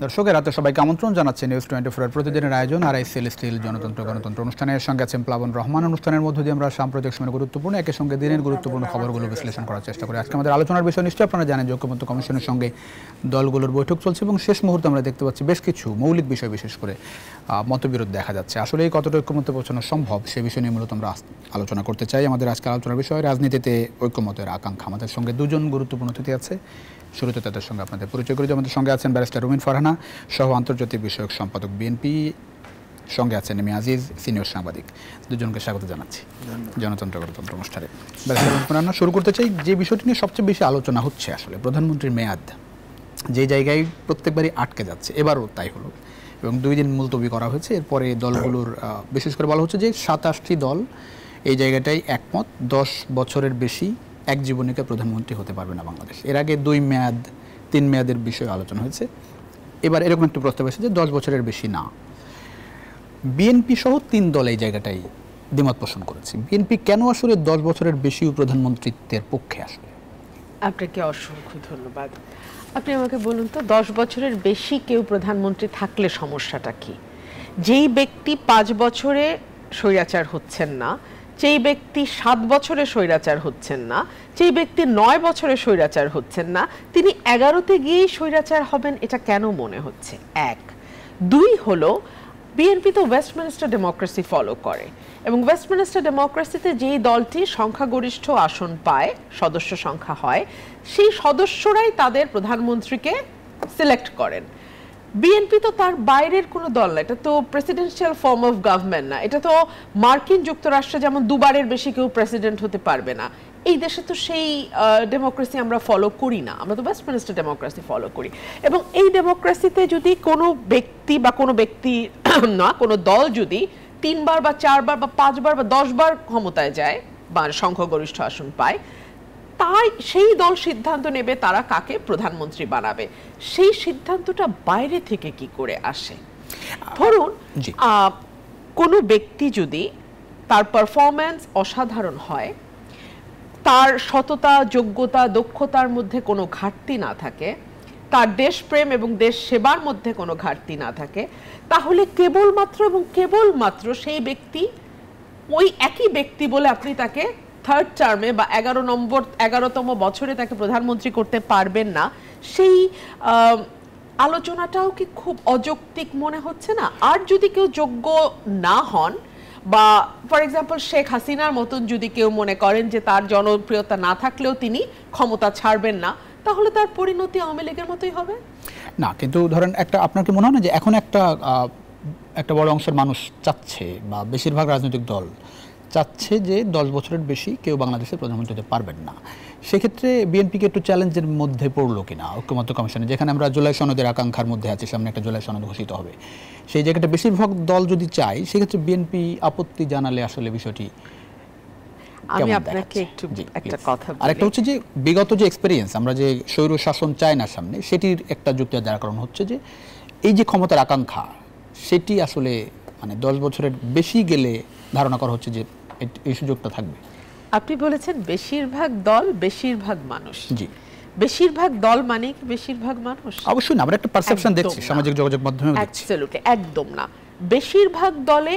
দর্শক রাতে সবাইকে আমন্ত্রণ জানাচ্ছি নিউজ 24 এর প্রতিদিনের আয়োজন আরআইসিএল স্টিল জনতন্ত্র গণতন্ত্র অনুষ্ঠানের সঙ্গে আছেন প্লাবন রহমান। অনুষ্ঠানের মধ্য দিয়ে আমরা সাম্প্রতিক সময়ের গুরুত্বপূর্ণ একই সঙ্গে দিনের গুরুত্বপূর্ণ খবরগুলো বিশ্লেষণ করার চেষ্টা করি। আজকে আমাদের আলোচনার বিষয় নিশ্চয়ই আপনারা জানেন যে ঐক্যমত্য কমিশনের সঙ্গে দলগুলোর বৈঠক চলছে এবং শেষ মুহূর্তে আমরা দেখতে পাচ্ছি বেশ কিছু মৌলিক বিষয় বিশেষ করে মতবিরোধ দেখা যাচ্ছে। আসলে এই কতটা ঐক্যমত্য পৌঁছানো সম্ভব সে বিষয় নিয়ে মূলত আমরা আলোচনা করতে চাই। আমাদের আজকের আলোচনার বিষয় রাজনীতিতে ঐক্যমতের আকাঙ্ক্ষা। আমাদের সঙ্গে দুজন গুরুত্বপূর্ণ অতিথি আছে, শুরুতে তাদের সঙ্গে আপনাদের পরিচয় করি। আমাদের সঙ্গে আছেন ব্যারিস্টার রুমিন ফারহানা, সহ আন্তর্জাতিক বিষয়ক সম্পাদক বিএনপি, সঙ্গে আছেন এম এ আজিজ, সিনিয়র সাংবাদিক। দুজনকে স্বাগত জানাচ্ছি জনতন্ত্র গণতন্ত্র অনুষ্ঠানে। ব্যারিস্টার রুমিন ফারহানা, শুরু করতে চাই যে বিষয়টি নিয়ে সবচেয়ে বেশি আলোচনা হচ্ছে আসলে প্রধানমন্ত্রীর মেয়াদ যে জায়গায় প্রত্যেকবারই আটকে যাচ্ছে, এবারও তাই হলো এবং 2 দিন মুলতবি করা হয়েছে। এরপরে দলগুলোর বিশেষ করে বলা হচ্ছে যে 27টি দল এই জায়গাটাই একমত 10 বছরের বেশি এক জীবনীকে প্রধানমন্ত্রী হতে পারবে না বাংলাদেশ। এর আগে 2 মেয়াদ 3 মেয়াদের বিষয়ে আলোচনা হয়েছে, এবার এরকম একটু প্রস্তাব এসেছে যে 10 বছরের বেশি না। বিএনপি সহ 3 দল এই জায়গাটাই দ্বিমত পোষণ করেছে। বিএনপি কেন আসলে 10 বছরের বেশি প্রধানমন্ত্রীত্বের পক্ষে আসলে? আপনাকে অসংখ্য ধন্যবাদ। আপনি আমাকে বলুন তো, 10 বছরের বেশি কেউ প্রধানমন্ত্রী থাকলে সমস্যাটা কি? যেই ব্যক্তি 5 বছরে স্বৈরাচার হচ্ছেন না, যেই ব্যক্তি 7 বছরে স্বৈরাচার হচ্ছেন না, যেই ব্যক্তি 9 বছরে স্বৈরাচার হচ্ছেন না, তিনি 11তে গিয়েই স্বৈরাচার হবেন, এটা কেন মনে হচ্ছে? 1 2 হলো বিএনপি তো ওয়েস্টমিনিস্টার ডেমোক্রেসি ফলো করে এবং ওয়েস্টমিনিস্টার ডেমোক্রেসিতে যেই দলটি সংখ্যাগরিষ্ঠ আসন পায়, সদস্য সংখ্যা হয়, সেই সদস্যরাই তাদের প্রধানমন্ত্রীকে সিলেক্ট করেন। বিএনপি তো তার বাইরের কোনো দল না, এটা তো প্রেসিডেন্সিয়াল ফর্ম অফ গভর্নমেন্ট না। এটা তো মার্কিন যুক্তরাষ্ট্রে যেমন 2 বারের বেশি কেউ প্রেসিডেন্ট হতে পারবে না, এই দেশে তো সেই ডেমোক্রেসি আমরা ফলো করি না, আমরা তো ওয়েস্টমিনিস্টার ডেমোক্রেসি ফলো করি। এবং এই ডেমোক্রেসিতে যদি কোনো ব্যক্তি বা কোনো ব্যক্তি না কোনো দল যদি 3 বার বা 4 বার বা 5 বার বা 10 বার ক্ষমতায় যায় বা সংখ্যাগরিষ্ঠ আসন পায়, তাই সেই দল সিদ্ধান্ত নেবে তারা কাকে প্রধানমন্ত্রী বানাবে। সেই সিদ্ধান্তটা বাইরে থেকে কি করে আসে? ধরুন কোনো ব্যক্তি যদি তার পারফরম্যান্স অসাধারণ হয়, তার সততা, যোগ্যতা, দক্ষতার মধ্যে কোনো ঘাটতি না থাকে, তার দেশপ্রেম এবং দেশ সেবার মধ্যে কোনো ঘাটতি না থাকে, তাহলে কেবলমাত্র সেই ব্যক্তি ওই একই ব্যক্তি বলে আপনি তাকে 3rd টার্মে বা 11তম বছরে তাকে প্রধানমন্ত্রী করতে পারবেন না। সেই আলোচনাটাও কি খুব অযৌক্তিক মনে হচ্ছে না? আর যদি কেউ যোগ্য না হন বা ফর এক্সাম্পল শেখ হাসিনার মতন যদি কেউ মনে করেন যে তার জনপ্রিয়তা না থাকলেও তিনি ক্ষমতা ছাড়বেন না, তাহলে তার পরিণতি আওয়ামী লীগের মতোই হবে না। কিন্তু ধরেন একটা, আপনার কি মনে হয় না যে এখন একটা বড় অংশের মানুষ চাচ্ছে বা বেশিরভাগ রাজনৈতিক দল চাচ্ছে যে 10 বছরের বেশি কেউ বাংলাদেশের প্রধানমন্ত্রী হতে পারবেন না? সেক্ষেত্রে বিএনপিকে একটু চ্যালেঞ্জের মধ্যে পড়লো কিনা ঐক্যমত্য কমিশনে, যেখানে আমরা জুলাই সনদের আকাঙ্ক্ষার মধ্যে আছি, সামনে একটা জুলাই সনদ ঘোষিত হবে, সেই জায়গাটা বেশিরভাগ দল যদি চায় সেক্ষেত্রে বিএনপি আপত্তি জানালে আসলে বিষয়টি আমি আপনাকে একটা কথা বলি। আরেকটা হচ্ছে যে বিগত যে এক্সপেরিয়েন্স, আমরা যে স্বৈর শাসন চাই না সামনে, সেটির একটা যুক্তি দেওয়ার কারণ হচ্ছে যে এই যে ক্ষমতার আকাঙ্ক্ষা সেটি আসলে মানে 10 বছরের বেশি গেলে ধারণা করা হচ্ছে যে এই সুযোগটা থাকবে। আপনি বলেছেন বেশিরভাগ দল বেশিরভাগ মানুষ। জি, বেশিরভাগ দল মানে কি বেশিরভাগ মানুষ? অবশ্যই না, আমরা একটা পারসেপশন দেখছি সামাজিক যোগাযোগ মাধ্যমে দেখছি। অ্যাবসলিউটলি একদম না। বেশিরভাগ দলে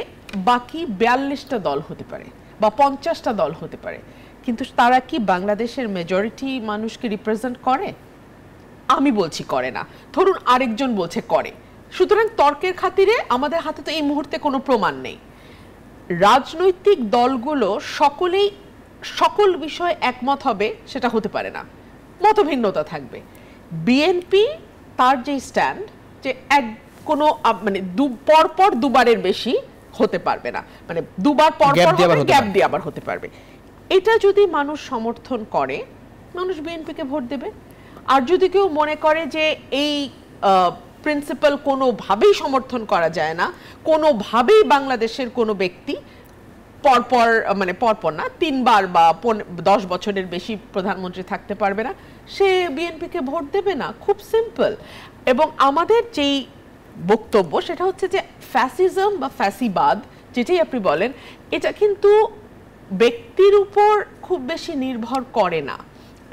বাকি 42টা দল হতে পারে বা 50টা দল হতে পারে, কিন্তু তারা কি বাংলাদেশের মেজরিটি মানুষকে রিপ্রেজেন্ট করে? আমি বলছি করে না, ধরুন আরেকজন বলছে করে। সুতরাং তর্কের খাতিরে আমাদের হাতে তো এই মুহূর্তে কোনো প্রমাণ নেই। রাজনৈতিক দলগুলো সকলেই সকল বিষয়ে একমত হবে সেটা হতে পারে না, মতভিন্নতা থাকবে। বিএনপি তার যে স্ট্যান্ড যে কোনো মানে পরপর 2 বারের বেশি হতে পারবে না, মানে 2 বার পর গ্যাপ দিয়ে আবার হতে পারবে। এটা যদি মানুষ সমর্থন করে, মানুষ বিএনপিকে ভোট দেবে। আর যদি কেউ মনে করে যে এই প্রিন্সিপাল কোনোভাবেই সমর্থন করা যায় না, কোনোভাবেই বাংলাদেশের কোনো ব্যক্তি পরপর না 3 বার বা 10 বছরের বেশি প্রধানমন্ত্রী থাকতে পারবে না, সে বিএনপিকে ভোট দেবে না। খুব সিম্পল। এবং আমাদের যেই বক্তব্য সেটা হচ্ছে যে ফ্যাসিজম বা ফ্যাসিবাদ যেটাই আপনি বলেন, এটা কিন্তু ব্যক্তির উপর খুব বেশি নির্ভর করে না,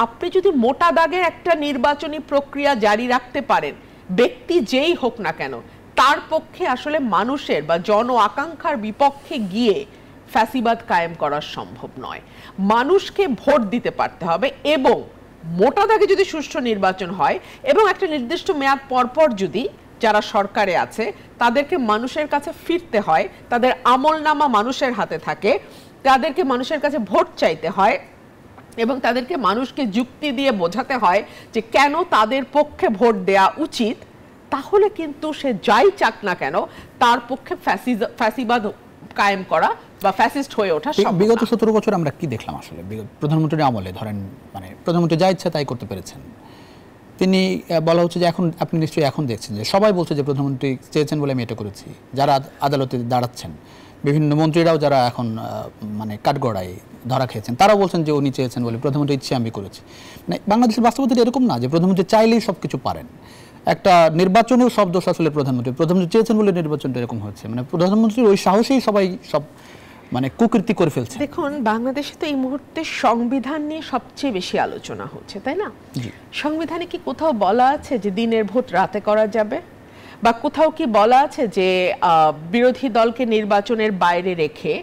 আপনি যদি মোটা দাগের একটা নির্বাচনী প্রক্রিয়া জারি রাখতে পারেন, ব্যক্তি যেই হোক না কেন, তার পক্ষে আসলে মানুষের বা জন আকাঙ্ক্ষার বিপক্ষে গিয়ে ফ্যাসিবাদ কায়েম করা সম্ভব নয়। মানুষকে ভোট দিতে পারতে হবে, এবং মোটা দাগে যদি সুষ্ঠু নির্বাচন হয় এবং একটা নির্দিষ্ট মেয়াদ পরপর যদি যারা সরকারে আছে তাদেরকে মানুষের কাছে ফিরতে হয়, তাদের আমলনামা মানুষের হাতে থাকে, তাদেরকে মানুষের কাছে ভোট চাইতে হয় এবং তাদেরকে মানুষকে যুক্তি দিয়ে বোঝাতে হয় যে কেন তাদের পক্ষে ভোট দেয়া উচিত, তাহলে কিন্তু সে যাই চাক না কেন তার পক্ষে ফ্যাসিবাদ কায়েম করা বা ফ্যাসিস্ট হয়ে ওঠা সম্ভব। বিগত 17 বছর আমরা কি দেখলাম আসলে? প্রধানমন্ত্রীর আমলে ধরেন মানে প্রধানমন্ত্রী যা ইচ্ছা তাই করতে পেরেছেন তিনি। বলা হচ্ছে যে এখন আপনি নিশ্চয়ই এখন দেখছেন যে সবাই বলছে যে প্রধানমন্ত্রী চেয়েছেন বলে আমি এটা করেছি। যারা আদালতে দাঁড়াচ্ছেন, বিভিন্ন মন্ত্রীরাও যারা এখন মানে কাঠগড়ায় ধরা খেয়েছেন, তারাও বলছেন যে উনি চেয়েছেন বলে প্রধানমন্ত্রী ইচ্ছে আমি করেছি। মানে বাংলাদেশের বাস্তবতা এরকম না যে প্রধানমন্ত্রী চাইলেই সব কিছু পারেন। একটা নির্বাচনেও সব দোষ আসলে প্রধানমন্ত্রী চেয়েছেন বলে নির্বাচনটা এরকম হচ্ছে। মানে প্রধানমন্ত্রীর ওই সাহসেই সবাই সব মানে কুকীর্তি করে ফেলছে। দেখুন, বাংলাদেশে তো এই মুহূর্তে সংবিধান নিয়ে সবচেয়ে বেশি আলোচনা হচ্ছে, তাই না? সংবিধানে কি কোথাও বলা আছে যে দিনের ভোট রাতে করা যাবে, বা কোথাও কি বলা আছে যে বিরোধী দলকে নির্বাচনের বাইরে রেখে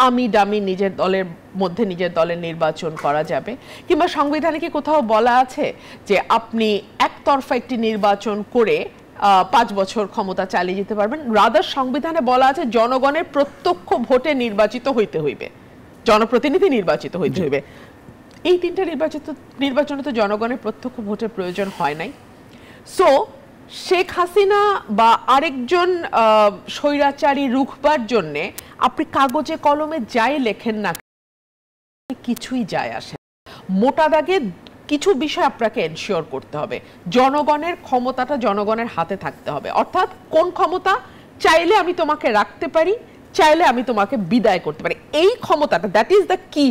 আমি ডামি নিজের দলের নির্বাচন করা যাবে? কিংবা সংবিধানে কি কোথাও বলা আছে যে আপনি একতরফা একটি নির্বাচন করে 5 বছর ক্ষমতা চালিয়ে যেতে পারবেন? রাদার সংবিধানে বলা আছে জনগণের প্রত্যক্ষ ভোটে নির্বাচিত হইতে হইবে, জনপ্রতিনিধি নির্বাচিত হইতে হইবে। এই তিনটা নির্বাচনে তো জনগণের প্রত্যক্ষ ভোটের প্রয়োজন হয় নাই। সো শেখ হাসিনা বা আরেকজন স্বৈরাচারী রুখবার জন্যে আপনি কাগজে কলমে যাই লেখেন না, কিছুই যায় আসে। মোটা দাগে কিছু বিষয় আপনাকে এনশিওর করতে হবে। জনগণের ক্ষমতাটা জনগণের হাতে থাকতে হবে। অর্থাৎ কোন ক্ষমতা? চাইলে আমি তোমাকে রাখতে পারি, চাইলে আমি তোমাকে বিদায় করতে পারি। এই ক্ষমতাটা, দ্যাট ইজ দ্য কি।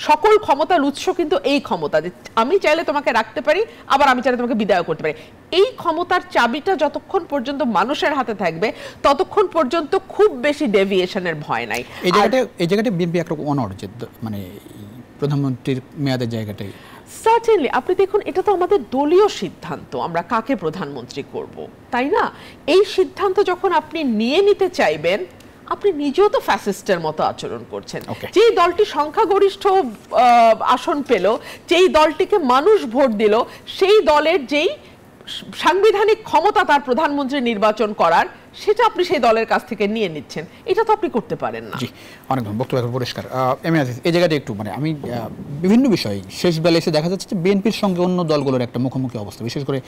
সকল ক্ষমতার উৎস কিন্তু এই ক্ষমতা, যে আমি চাইলে তোমাকে রাখতে পারি, আবার আমি চাইলে তোমাকে বিদায় করতে পারি। এই ক্ষমতার চাবিটা যতক্ষণ পর্যন্ত মানুষের হাতে থাকবে ততক্ষণ পর্যন্ত খুব বেশি ডেভিয়েশনের ভয় নাই। এই জায়গাটা বিএনপি একটা অনড়, যে মানে প্রধানমন্ত্রীর মেয়াদের জায়গাটাই। সার্টেনলি আপনি দেখুন, এটা তো আমাদের দলীয় সিদ্ধান্ত আমরা কাকে প্রধানমন্ত্রী করব, তাই না? এই সিদ্ধান্ত যখন আপনি নিয়ে নিতে চাইবেন, আপনি নিজেও তো ফ্যাসিস্টের মতো আচরণ করছেন। যেই দলটি সংখ্যাগরিষ্ঠ আসন পেল, যেই দলটিকে মানুষ ভোট দিল, সেই দলের যেই সাংবিধানিক ক্ষমতা তার প্রধানমন্ত্রী নির্বাচন করার, সেটা আপনি সেই দলের কাছ থেকে নিয়ে নিচ্ছেন। এটা তো আপনি করতে পারেন না। জি, অনেক বক্তব্য পরিষ্কার। এই জায়গাটা একটু মানে আমি বিভিন্ন বিষয় শেষ বেলা এসে দেখা যাচ্ছে যে বিএনপির সঙ্গে অন্য দলগুলোর একটা মুখোমুখি অবস্থা, বিশেষ করে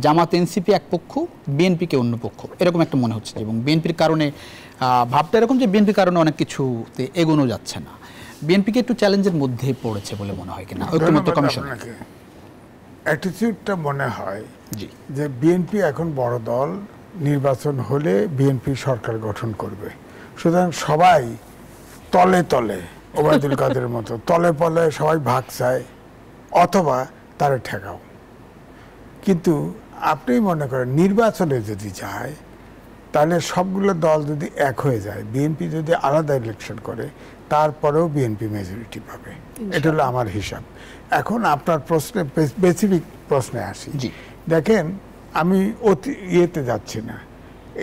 জামাত এনসিপি এক পক্ষ, বিএনপিকে অন্য পক্ষ, এরকম একটা মনে হচ্ছে। এবং বিএনপির কারণে ভাবটা এরকম যে বিএনপির কারণে অনেক কিছুতে এগোনো যাচ্ছে না। বিএনপিকে একটু চ্যালেঞ্জের মধ্যে পড়েছে বলে মনে হয় কিনা ঐক্যমত্য কমিশন? অ্যাটিটিউডটা মনে হয় যে বিএনপি এখন বড় দল, নির্বাচন হলে বিএনপি সরকার গঠন করবে, সুতরাং সবাই তলে তলে ওবায়দুল কাদের মতো তলে পলে সবাই ভাগ চায়, অথবা তারা ঠেকাও। কিন্তু আপনি মনে করেন নির্বাচনে যদি যায়, তাহলে সবগুলো দল যদি এক হয়ে যায়, বিএনপি যদি আলাদা ইলেকশন করে, তারপরেও বিএনপি মেজরিটি পাবে। এটা হলো আমার হিসাব। এখন আপনার প্রশ্নে, স্পেসিফিক প্রশ্নে আসি। দেখেন, আমি ইয়েতে যাচ্ছি না।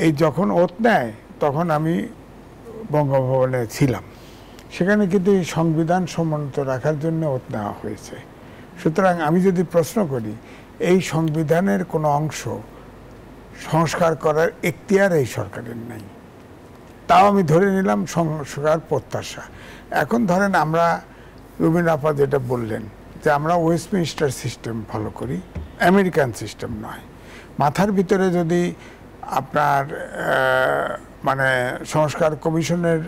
এই যখন ওত নেয় তখন আমি বঙ্গভবনে ছিলাম, সেখানে কিন্তু এই সংবিধান সম্মত রাখার জন্য ওত নেওয়া হয়েছে। সুতরাং আমি যদি প্রশ্ন করি, এই সংবিধানের কোনো অংশ সংস্কার করার এখতিয়ার এই সরকারের নাই, তাও আমি ধরে নিলাম সংস্কার প্রত্যাশা। এখন ধরেন আমরা, রুবিনা আপা যেটা বললেন যে আমরা ওয়েস্টমিনিস্টার সিস্টেম ফলো করি, আমেরিকান সিস্টেম নয়। মাথার ভিতরে যদি আপনার মানে সংস্কার কমিশনের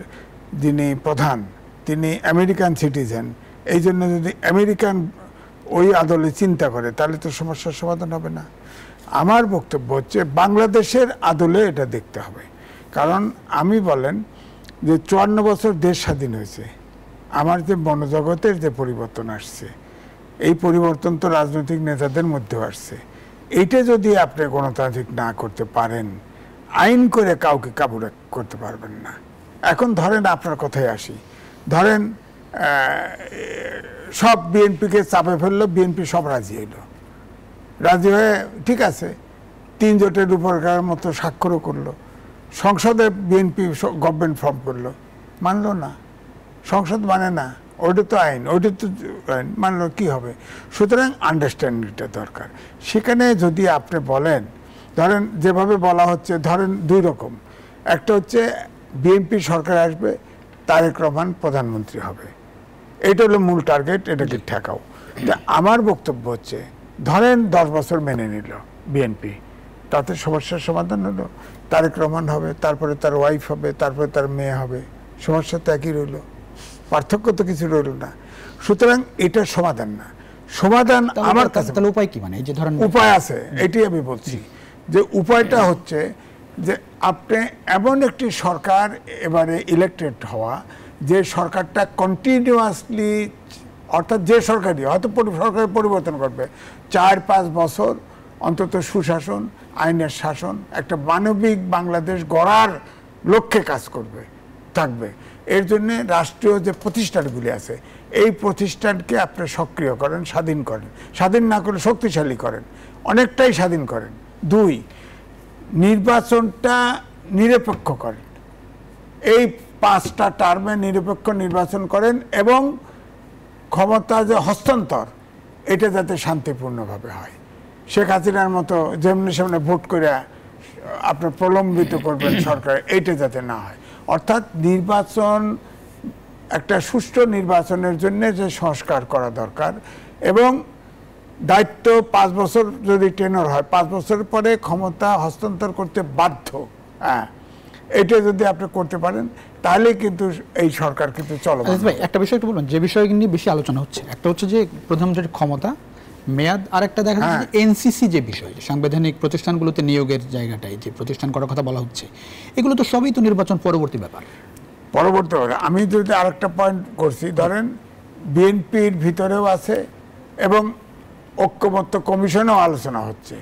যিনি প্রধান, তিনি আমেরিকান সিটিজেন, এই জন্য যদি আমেরিকান ওই আদলে চিন্তা করে, তাহলে তো সমস্যার সমাধান হবে না। আমার বক্তব্য হচ্ছে বাংলাদেশের আদলে এটা দেখতে হবে। কারণ আমি বলেন যে 54 বছর দেশ স্বাধীন হয়েছে, আমার যে মনোজগতের যে পরিবর্তন আসছে, এই পরিবর্তন তো রাজনৈতিক নেতাদের মধ্যেও আসছে। এইটা যদি আপনি গণতান্ত্রিক না করতে পারেন, আইন করে কাউকে কাবু করতে পারবেন না। এখন ধরেন আপনার কথায় আসি, ধরেন সব বিএনপিকে চাপে ফেললো, বিএনপি সব রাজি হইলো, রাজি হয়ে ঠিক আছে 3 জোটের উপরকার মতো স্বাক্ষরও করলো, সংসদে বিএনপি গভর্নমেন্ট ফর্ম করলো, মানলো না, সংসদ মানে না, ওইটা তো আইন, ওইটা তো আইন, মানলো কি হবে? সুতরাং আন্ডারস্ট্যান্ডিংটা দরকার। সেখানে যদি আপনি বলেন, ধরেন যেভাবে বলা হচ্ছে, ধরেন 2 রকম, একটা হচ্ছে বিএনপি সরকার আসবে, তারেক রহমান প্রধানমন্ত্রী হবে, এটা হলো মূল টার্গেট, এটাকে ঠেকাও। আমার বক্তব্য হচ্ছে ধরেন 10 বছর মেনে নিল বিএনপি, তাতে সমস্যার সমাধান হলো, তারেক রহমান হবে, তারপরে তার ওয়াইফ হবে, তারপরে তার মেয়ে হবে, সমস্যা তো একই রইল, পার্থক্য তো কিছু রইল না। সুতরাং এটা সমাধান না। সমাধান আমার কাছে উপায় কি, মানে এই যে ধরেন উপায় আছে, এটি আমি বলছি যে উপায়টা হচ্ছে যে আপনি এমন একটি সরকার এবারে ইলেক্টেড হওয়া, যে সরকারটা কন্টিনিউয়াসলি, অর্থাৎ যে সরকারই হয়তো সরকারের পরিবর্তন করবে, 4-5 বছর অন্তত সুশাসন, আইনের শাসন, একটা মানবিক বাংলাদেশ গড়ার লক্ষ্যে কাজ করবে, থাকবে। এর জন্যে রাষ্ট্রীয় যে প্রতিষ্ঠানগুলি আছে, এই প্রতিষ্ঠানকে আপনি সক্রিয় করেন, স্বাধীন করেন, স্বাধীন না করে শক্তিশালী করেন, অনেকটাই স্বাধীন করেন। 2, নির্বাচনটা নিরপেক্ষ করেন, এই 5টা টার্মে নিরপেক্ষ নির্বাচন করেন, এবং ক্ষমতা যে হস্তান্তর, এটা যাতে শান্তিপূর্ণভাবে হয়। শেখ হাসিনার মতো যেমনি সামনে ভোট করে আপনার প্রলম্বিত করবেন সরকার, এইটা যাতে না হয়। অর্থাৎ নির্বাচন, একটা সুষ্ঠু নির্বাচনের জন্য যে সংস্কার করা দরকার, এবং দায়িত্ব 5 বছর যদি টেনর হয়, 5 বছর পরে ক্ষমতা হস্তান্তর করতে বাধ্য, হ্যাঁ, এটা যদি আপনি করতে পারেন, তাহলে কিন্তু এই সরকার কিন্তু চলবে। ভাই একটা বিষয় একটু বলুন, যে বিষয় নিয়ে বেশি আলোচনা হচ্ছে, একটা হচ্ছে যে প্রধানমন্ত্রীর ক্ষমতা, মেয়াদ, আর একটা দেখা যাচ্ছে এনসিসি যে বিষয়, সাংবিধানিক প্রতিষ্ঠানগুলোতে নিয়োগের জায়গাটায় যে প্রতিষ্ঠান করার কথা বলা হচ্ছে, এগুলো তো সবই তো নির্বাচন পরবর্তী ব্যাপার। পরবর্তী আমি যদি আরেকটা পয়েন্ট করছি, ধরেন বিএনপির ভিতরেও আছে, এবং ঐক্যমত্য কমিশনেও আলোচনা হচ্ছে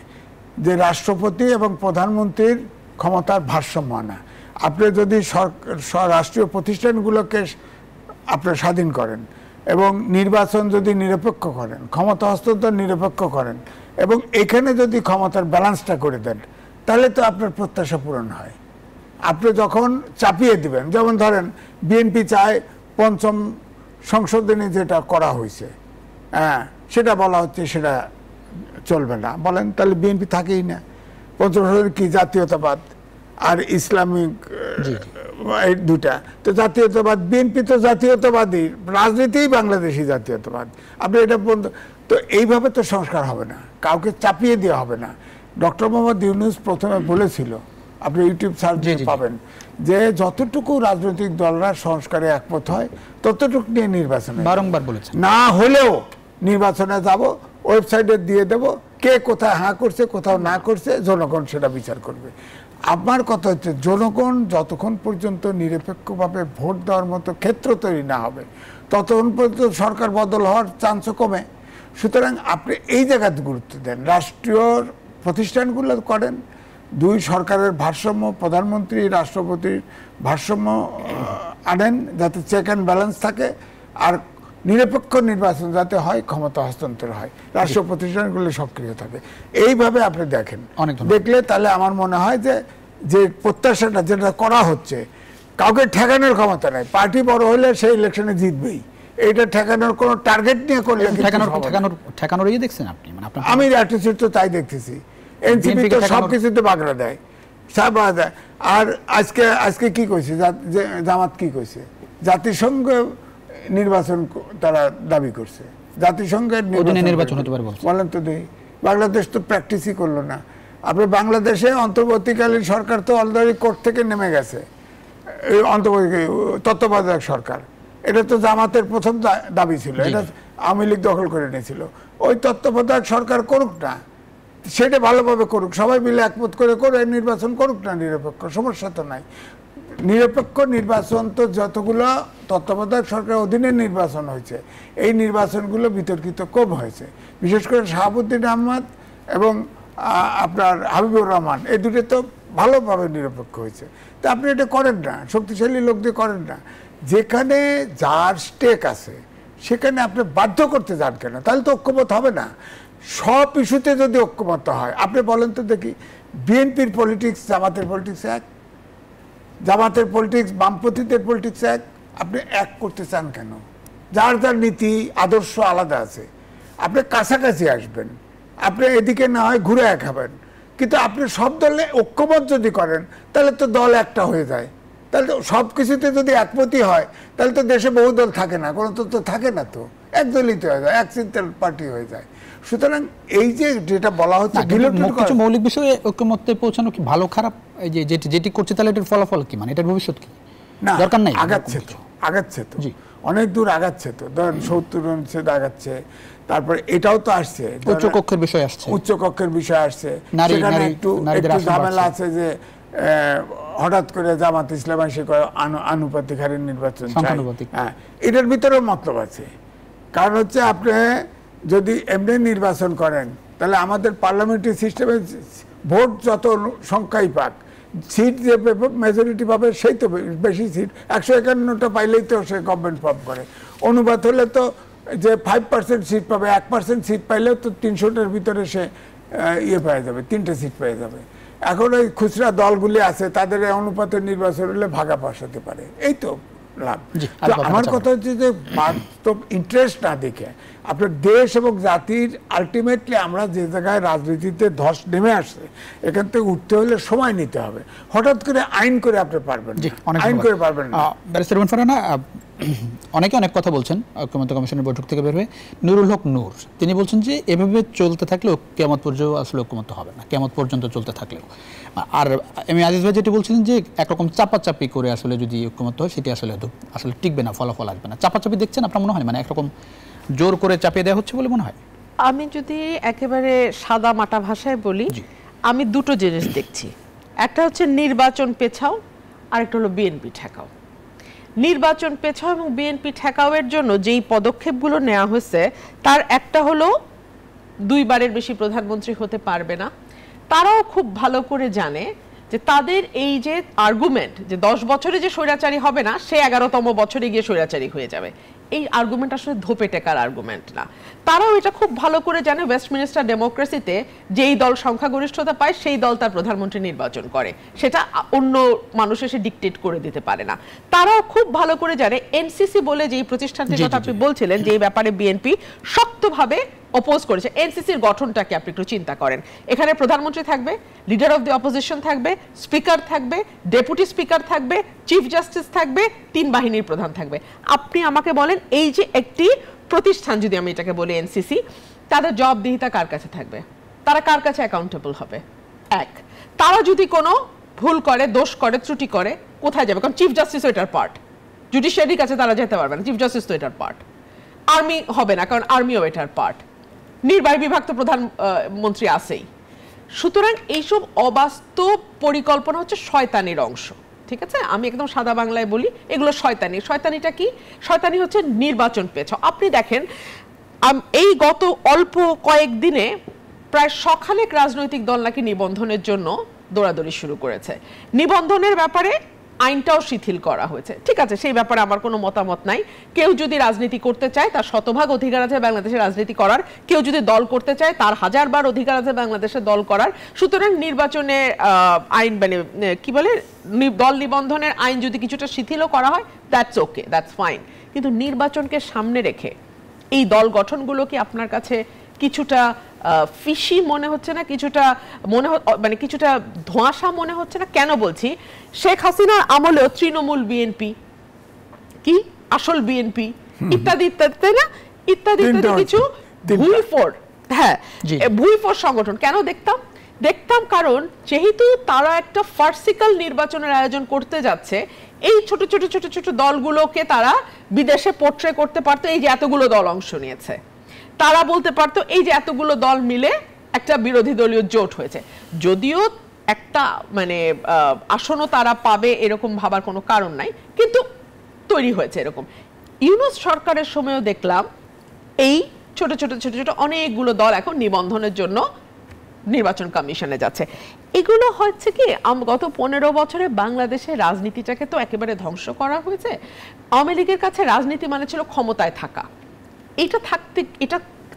যে রাষ্ট্রপতি এবং প্রধানমন্ত্রীর ক্ষমতার ভারসাম্য আনা। আপনি যদি রাষ্ট্রীয় প্রতিষ্ঠানগুলোকে আপনি স্বাধীন করেন, এবং নির্বাচন যদি নিরপেক্ষ করেন, ক্ষমতা হস্তান্তর নিরপেক্ষ করেন, এবং এখানে যদি ক্ষমতার ব্যালেন্সটা করে দেন, তাহলে তো আপনার প্রত্যাশা পূরণ হয়। আপনি যখন চাপিয়ে দিবেন, যেমন ধরেন বিএনপি চায় 5ম সংশোধনী যেটা করা হয়েছে, হ্যাঁ, সেটা বলা হচ্ছে সেটা চলবে না, বলেন তাহলে বিএনপি থাকেই না। 5ম সংশোধনী কি? জাতীয়তাবাদ আর ইসলামিক, এই 2টা তো জাতীয়তাবাদ। বিএনপি তো জাতীয়তাবাদী রাজনীতি, বাংলাদেশি জাতীয়তাবাদ। আপনি এটা বন্ধ, তো এইভাবে তো সংস্কার হবে না, কাউকে চাপিয়ে দেওয়া হবে না। ডক্টর মোহাম্মদ ইউনূস প্রথমে বলেছিল, আপনি ইউটিউব সার্চ দিয়ে পাবেন, যে যতটুকু রাজনৈতিক দলরা সংস্কারে একমত হয়, ততটুকু নিয়ে নির্বাচনে বারংবার বলেছেন, না হলেও নির্বাচনে যাব, ওয়েবসাইটে দিয়ে দেব, কে কোথায় হাঁ করছে, কোথাও না করছে, জনগণ সেটা বিচার করবে। আমার কথা হচ্ছে, জনগণ যতক্ষণ পর্যন্ত নিরপেক্ষভাবে ভোট দেওয়ার মতো ক্ষেত্র তৈরি না হবে, ততক্ষণ পর্যন্ত সরকার বদল হওয়ার চান্সও কমে। সুতরাং আপনি এই জায়গাতে গুরুত্ব দেন, রাষ্ট্রীয় প্রতিষ্ঠানগুলো করেন, 2 সরকারের ভারসাম্য, প্রধানমন্ত্রী রাষ্ট্রপতির ভারসাম্য আনেন, যাতে চেক অ্যান্ড ব্যালেন্স থাকে, আর নিরপেক্ষ নির্বাচন যাতে হয়, ক্ষমতা হস্তান্তর হয়, রাষ্ট্র প্রতিষ্ঠানগুলো সক্রিয় থাকে। এইভাবে আপনি দেখেন, দেখলে তাহলে আমার মনে হয় যে প্রত্যাশাটা যেটা করা হচ্ছে, কাউকে ঠেকানোর ক্ষমতা নাই। পার্টি বড় হলে সেই ইলেকশনে জিতবেই, এইটা ঠেকানোর কোনো টার্গেট নিয়ে করলে ঠেকানোর ইয়ে দেখছেন আপনি? মানে আমি অ্যাটিটিউড তো তাই দেখতেছি, এনসিপি তো সবকিছুতে বাগড়া দেয়, সব দেয়। আর আজকে কি কইছে জামাত, কি কইছে? জাতিসংঘ নির্বাচন তারা দাবি করছে, জাতিসংঘের নির্বাচন হতে পারে বলেন তো। বাংলাদেশ তো প্র্যাকটিসই করলো না। আপনি বাংলাদেশে অন্তর্বর্তীকালীন সরকার তো অলরেডি কোর্ট থেকে নেমে গেছে, অন্তর্বর্তী তত্ত্বাবধায়ক সরকার, এটা তো জামাতের প্রথম দাবি ছিল, এটা আওয়ামী লীগ দখল করে নিয়েছিল। ওই তত্ত্বাবধায়ক সরকার করুক না, সেটা ভালোভাবে করুক, সবাই মিলে একমত করে নির্বাচন করুক না, নিরপেক্ষ, সমস্যা তো নাই। নিরপেক্ষ নির্বাচন তো যতগুলো তত্ত্বাবধায়ক সরকারের অধীনে নির্বাচন হয়েছে, এই নির্বাচনগুলো বিতর্কিত কম হয়েছে। বিশেষ করে শাহাবুদ্দিন আহমদ এবং আপনার হাবিবুর রহমান, এই 2টো তো ভালোভাবে নিরপেক্ষ হয়েছে। তা আপনি এটা করেন না, শক্তিশালী লোক দিয়ে করেন না। যেখানে যার স্টেক আছে, সেখানে আপনি বাধ্য করতে যান কেন? তাহলে তো ঐক্যমত হবে না। সব ইস্যুতে যদি ঐক্যমত হয়, আপনি বলেন তো দেখি, বিএনপির পলিটিক্স জামাতের পলিটিক্স এক, জামাতের পলিটিক্স বামপন্থীদের পলিটিক্স এক, আপনি এক করতে চান কেন? যার যার নীতি আদর্শ আলাদা আছে, আপনি কাছাকাছি আসবেন, আপনি এদিকে না হয় ঘুরে খাবেন, কিন্তু আপনি সব দলে ঐক্যমত যদি করেন তাহলে তো দল একটা হয়ে যায়। তাহলে তো সব কিছুতে যদি একমতই হয় তাহলে তো দেশে বহু দল থাকে না, গণতন্ত্র থাকে না, তো একদলিত হয়ে যায়, এক চিন্তার পার্টি হয়ে যায়। সুতরাং এই যে যেটা বলা হচ্ছে কিছু মৌলিক বিষয়ে ঐক্যমত্যে পৌঁছানো কি ভালো খারাপ, এই যে যেটি করছে তাহলে এটার ফলাফল কি, মানে এটার ভবিষ্যৎ কি? না, দরকার নাই, আগাচ্ছে তো অনেক দূর আগাচ্ছে তো, ধরেন 70 আগাচ্ছে, তারপরে এটাও তো আসছে, উচ্চকক্ষের বিষয় আসছে, উচ্চকক্ষের বিষয় আসছে, সেখানে একটু ঝামেলা আছে যে হঠাৎ করে জামাত ইসলাম এসে আনুপাতিক হারে নির্বাচন চায়। হ্যাঁ, এটার ভিতরেও মতলব আছে। কারণ হচ্ছে আপনি যদি এমনি নির্বাচন করেন তাহলে আমাদের পার্লামেন্টারি সিস্টেমে ভোট যত সংখ্যাই পাক, সিট যে মেজরিটি পাবে সেই তো বেশি সিট, 151টা পাইলেই তো সে গভর্নমেন্ট ফর্ম করে। অনুপাত হলে তো যে 5% সিট পাবে, 1% সিট পাইলেও তো 300টার ভিতরে সে পেয়ে যাবে, 3টে সিট পেয়ে যাবে। এখন ওই খুচরা দলগুলি আছে, তাদের অনুপাতের নির্বাচন হলে ভাগা বসাতে পারে, এই তো লাভ। আমার কথা হচ্ছে যে বাস্তব ইন্টারেস্ট না দেখে আপনার দেশ এবং জাতির আলটিমেটলি আমরা যে জায়গায় রাজনীতিতে ধস নেমে আসছে, এখান থেকে উঠতে হলে সময় নিতে হবে। হঠাৎ করে আইন করে আপনি পারবেন না, আইন করে পারবেন না। ব্যারিস্টার ইমরান ফারহানা, অনেকে অনেক কথা বলছেন ঐক্যমত্য কমিশনের বৈঠক থেকে বের হয়ে। নুরুল হক নূর তিনি বলছেন যে এভাবে চলতে থাকলেও কিয়ামত পর্যন্ত আসলে ঐক্যমত্য হবে না, কিয়ামত পর্যন্ত চলতে থাকলেও। আর আমি আজিজ ভাই যেটি বলছিলেন যে একরকম চাপাচাপি করে আসলে যদি ঐক্যমত্য হয় সেটি আসলে টিকবে না, ফলাফল আসবে না। চাপাচাপি দেখছেন আপনার মনে হয়, মানে একরকম জোর করে চাপিয়ে দেওয়া হচ্ছে বলে মনে হয়? আমি যদি একেবারে সাদা মাটা ভাষায় বলি, আমি দুটো জিনিস দেখছি। একটা হচ্ছে নির্বাচন পেছাও, আর একটা হলো বিএনপি ঠেকাও। নির্বাচন পেছাও এবং বিএনপি ঠেকাওয়ের জন্য যেই পদক্ষেপগুলো নেওয়া হয়েছে তার একটা হলো 2বারের বেশি প্রধানমন্ত্রী হতে পারবে না। তারাও খুব ভালো করে জানে যে তাদের এই যে আর্গুমেন্ট যে 10 বছরে যে স্বৈরাচারী হবে না, সে 11তম বছরে গিয়ে স্বৈরাচারী হয়ে যাবে, এই আর্গুমেন্ট আসলে ধোপে টেকার আর্গুমেন্ট না। তারাও এটা খুব ভালো করে জানে ওয়েস্টমিনিস্টার ডেমোক্রেসিতে যেই দল সংখ্যাগরিষ্ঠতা পায় সেই দল তার প্রধানমন্ত্রী নির্বাচন করে, সেটা অন্য মানুষ এসে ডিকটেট করে দিতে পারে না। তারাও খুব ভালো করে জানে এনসিসি বলে যেই প্রতিষ্ঠানটির কথা আপনি বলছিলেন, যে ব্যাপারে বিএনপি শক্তভাবে অপোজ করেছে। এনসিসির গঠনটাকে আপনি একটু চিন্তা করেন, এখানে প্রধানমন্ত্রী থাকবে, লিডার অফ দি অপোজিশন থাকবে, স্পিকার থাকবে, ডেপুটি স্পিকার থাকবে, চিফ জাস্টিস থাকবে, 3 বাহিনীর প্রধান থাকবে। আপনি আমাকে বলেন এই যে একটি প্রতিষ্ঠান, যদি আমি এটাকে বলি এনসিসি, তাদের জবাবদিহিতা কার কাছে থাকবে? তারা কার কাছে অ্যাকাউন্টেবল হবে? এক, তারা যদি কোনো ভুল করে, দোষ করে, ত্রুটি করে, কোথায় যাবে? কারণ চিফ জাস্টিস এটার পার্ট, জুডিশিয়ারির কাছে তারা যেতে পারবে না, চিফ জাস্টিস তো এটার পার্ট। আর্মি হবে না, কারণ আর্মিও এটার পার্ট। নির্বাহী বিভাগ তো প্রধানমন্ত্রী আছেই। সুতরাং এইসব অবাস্তব পরিকল্পনা হচ্ছে শয়তানির অংশ, ঠিক আছে? আমি একদম সাদা বাংলায় বলি, এগুলো শয়তানি। শয়তানিটা কি? শয়তানি হচ্ছে নির্বাচন পেছাও। আপনি দেখেন এই গত অল্প কয়েকদিনে প্রায় শখানেক রাজনৈতিক দল নাকি নিবন্ধনের জন্য দৌড়াদৌড়ি শুরু করেছে। নিবন্ধনের ব্যাপারে আইনটাও শিথিল করা হয়েছে, ঠিক আছে, সেই ব্যাপারে আমার কোনো মতামত নাই। কেউ যদি রাজনীতি করতে চায় তার শতভাগ অধিকার আছে বাংলাদেশে রাজনীতি করার, কেউ যদি দল করতে চায় তার 1000বার অধিকার আছে বাংলাদেশে দল করার। সুতরাং নির্বাচনে আইন মানে কি বলে, দল নিবন্ধনের আইন যদি কিছুটা শিথিলও করা হয়, দ্যাটস ওকে, দ্যাটস ফাইন। কিন্তু নির্বাচনকে সামনে রেখে এই দল গঠনগুলো কি আপনার কাছে কিছুটা ফিশি মনে হচ্ছে না? কিছুটা মানে কিছুটা ধোঁয়াশা মনে হচ্ছে না? কেন বলছি, শেখ হাসিনার আমলেও তৃণমূল বিএনপি কি আসল বিএনপি ইত্যাদি ইত্যাদি, তাই না, ইত্যাদি ইত্যাদি কিছু ভুইফোড়, হ্যাঁ ভুইফোড় সংগঠন কেন দেখতাম কারণ যেহেতু তারা একটা ফার্সিক্যাল নির্বাচনের আয়োজন করতে যাচ্ছে, এই ছোট ছোট ছোট ছোট দলগুলোকে তারা বিদেশে পোর্ট্রে করতে পারতো, এই যে এতগুলো দল অংশ নিয়েছে, তারা বলতে পারতো এই যে এতগুলো দল মিলে একটা বিরোধী দলীয় জোট হয়েছে। যদিও একটা মানে আসনও তারা পাবে এরকম ভাবার কোনো কারণ নাই, কিন্তু তৈরি হয়েছে এরকম। ইউনূস সরকারের সময়ও দেখলাম এই ছোট ছোট ছোট ছোট অনেকগুলো দল এখন নিবন্ধনের জন্য নির্বাচন কমিশনে যাচ্ছে। এগুলো হচ্ছে কি, গত 15 বছরে বাংলাদেশের রাজনীতিটাকে তো একেবারে ধ্বংস করা হয়েছে। আওয়ামী লীগের কাছে রাজনীতি মানে ছিল ক্ষমতায় থাকা, এটা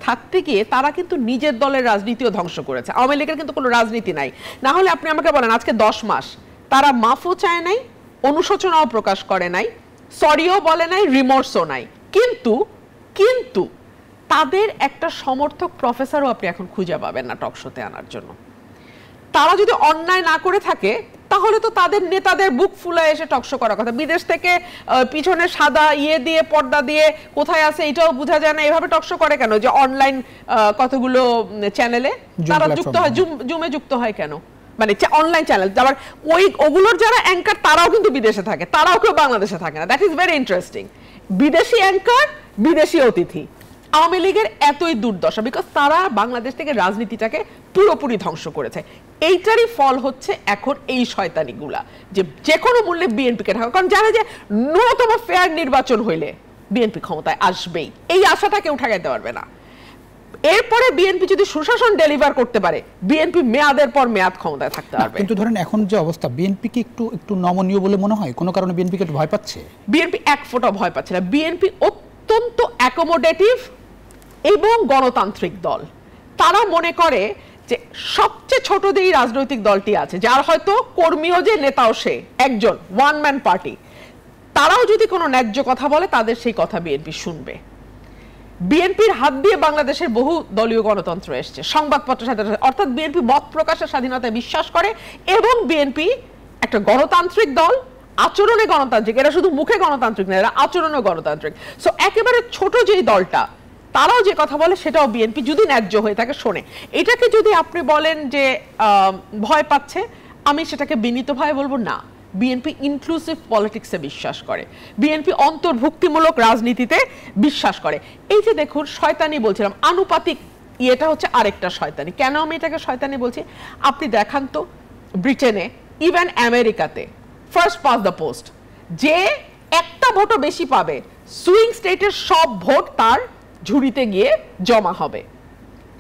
থাকতে গিয়ে তারা কিন্তু নিজের দলের রাজনীতিও ধ্বংস করেছে। আওয়ামী লীগের কিন্তু কোনো রাজনীতি নাই। না হলে আপনি আমাকে বলেন আজকে 10 মাস তারা মাফও চায় নাই, অনুশোচনাও প্রকাশ করে নাই, সরিও বলে নাই, রিমোর্সও নাই, কিন্তু তাদের একটা সমর্থক প্রফেসরও আপনি এখন খুঁজে পাবেন না টকশোতে আনার জন্য। তারা যদি অন্যায় না করে থাকে তাহলে তো তাদের নেতাদের বুক ফুলে এসে টকশো করার কথা। বিদেশ থেকে পিছনে সাদা দিয়ে পর্দা দিয়ে কোথায় আছে এটাও বোঝা যায় না, এভাবে টকশো করে কেন? যে অনলাইন কতগুলো চ্যানেলে তারা যুক্ত হয়, জুমে যুক্ত হয় কেন? মানে অনলাইন চ্যানেল, আবার ওগুলোর যারা অ্যাঙ্কার তারাও কিন্তু বিদেশে থাকে, তারাও কেউ বাংলাদেশে থাকে না। That is very interesting. বিদেশি অ্যাঙ্কার, বিদেশি অতিথি। আওয়ামী লীগের এতই দুর্দশা বিকজ তারা বাংলাদেশ থেকে রাজনীতিটাকে পুরোপুরি ধ্বংস করেছে। এইটারই ফল হচ্ছে এখন এই শয়তানিগুলা, যে কোনো মূল্যে বিএনপিকে ঢাকা, কারণ জানে যে ন্যূনতম ফেয়ার নির্বাচন হইলে বিএনপি ক্ষমতায় আসবেই, এই আশাটা কেউ ঠেকাইতে পারবে না। এরপরে বিএনপি যদি সুশাসন ডেলিভার করতে পারে, বিএনপি মেয়াদের পর মেয়াদ ক্ষমতায় থাকতে পারবে। কিন্তু ধরেন এখন যে অবস্থা, বিএনপি কি একটু নমনীয় বলে মনে হয়? কোনো কারণে বিএনপিকে একটু ভয় পাচ্ছে? বিএনপি এক ফোঁটা ভয় পাচ্ছে না। বিএনপি অত্যন্ত অ্যাকোমোডেটিভ এবং গণতান্ত্রিক দল। তারা মনে করে যে সবচেয়ে ছোট যেই রাজনৈতিক দলটি আছে, যার হয়তো কর্মীও যে নেতাও সে একজন, ওয়ান ম্যান পার্টি, তারাও যদি কোনো ন্যায্য কথা বলে তাদের সেই কথা বিএনপি শুনবে। বিএনপির হাত দিয়ে বাংলাদেশের বহু দলীয় গণতন্ত্র এসছে, সংবাদপত্র স্বাধীনতা, অর্থাৎ বিএনপি মত প্রকাশের স্বাধীনতায় বিশ্বাস করে এবং বিএনপি একটা গণতান্ত্রিক দল, আচরণে গণতান্ত্রিক। এরা শুধু মুখে গণতান্ত্রিক না, এরা আচরণেও গণতান্ত্রিক। সো একেবারে ছোট যেই দলটা, তারাও যে কথা বলে সেটাও বিএনপি যদি ন্যায্য হয়ে থাকে শোনে। এটাকে যদি আপনি বলেন যে ভয় পাচ্ছে, আমি সেটাকে বিনীতভাবে বলবো না। বিএনপি ইনক্লুসিভ পলিটিক্সে বিশ্বাস করে, বিএনপি অন্তর্ভুক্তিমূলক রাজনীতিতে বিশ্বাস করে। এই যে দেখুন শয়তানি বলছিলাম, আনুপাতিক এটা হচ্ছে আরেকটা শয়তানি। কেন আমি এটাকে শয়তানি বলছি আপনি দেখান তো, ব্রিটেনে, ইভেন আমেরিকাতে ফার্স্ট পাস দ্য পোস্ট, যে একটা ভোটও বেশি পাবে, সুইং স্টেটের সব ভোট তার ঝুড়িতে গিয়ে জমা হবে।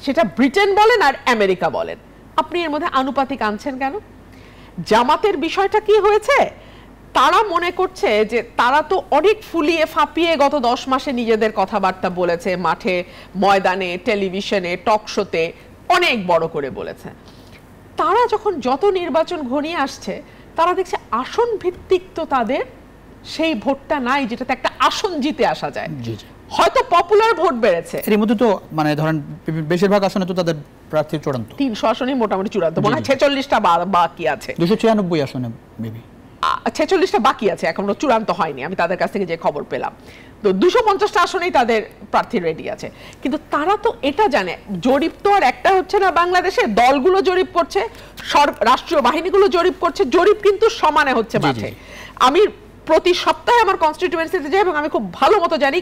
সেটা ব্রিটেন বলেন আর আমেরিকা বলেন। আপনি এর মধ্যে আনুপাতিক আনছেন কেন? জামাতের বিষয়টা কি হয়েছে, তারা মনে করছে যে তারা তো অনেক ফুলিয়ে ফাঁপিয়ে গত 10 মাসে নিজেদের কথাবার্তা বলেছে, মাঠে, ময়দানে, টেলিভিশনে, টক শোতে অনেক বড় করে বলেছে। তারা যখন যত নির্বাচন ঘনিয়ে আসছে, তারা দেখছে আসন ভিত্তিক তো তাদের সেই ভোটটা নাই যেটাতে একটা আসন জিতে আসা যায়। হয়তো পপুলার ভোট বেড়েছে, এর মধ্যে তো মানে ধরেন বেশিরভাগ আসনে তো তাদের প্রার্থী চূড়ান্ত, 300 আসনেই মোটামুটি চূড়ান্ত, মনে হয় 46টা বাকি আছে, 296 আসনে মেবি 46টা বাকি আছে, এখনো চূড়ান্ত হয়নি। আমি তাদের কাছ থেকে যে খবর পেলাম, তো 250টা আসনেই তাদের প্রার্থী রেডি আছে। কিন্তু তারা তো এটা জানে, জরিপ তো আর একটা হচ্ছে না বাংলাদেশে, দলগুলো জরিপ করছে, রাষ্ট্রীয় বাহিনীগুলো জরিপ করছে, জরিপ কিন্তু সমানে হচ্ছে মাঠে। আমি প্রতি সপ্তাহে আমার কনস্টিটিউয়েন্সিতে যাই এবং আমি খুব ভালো মতো জানি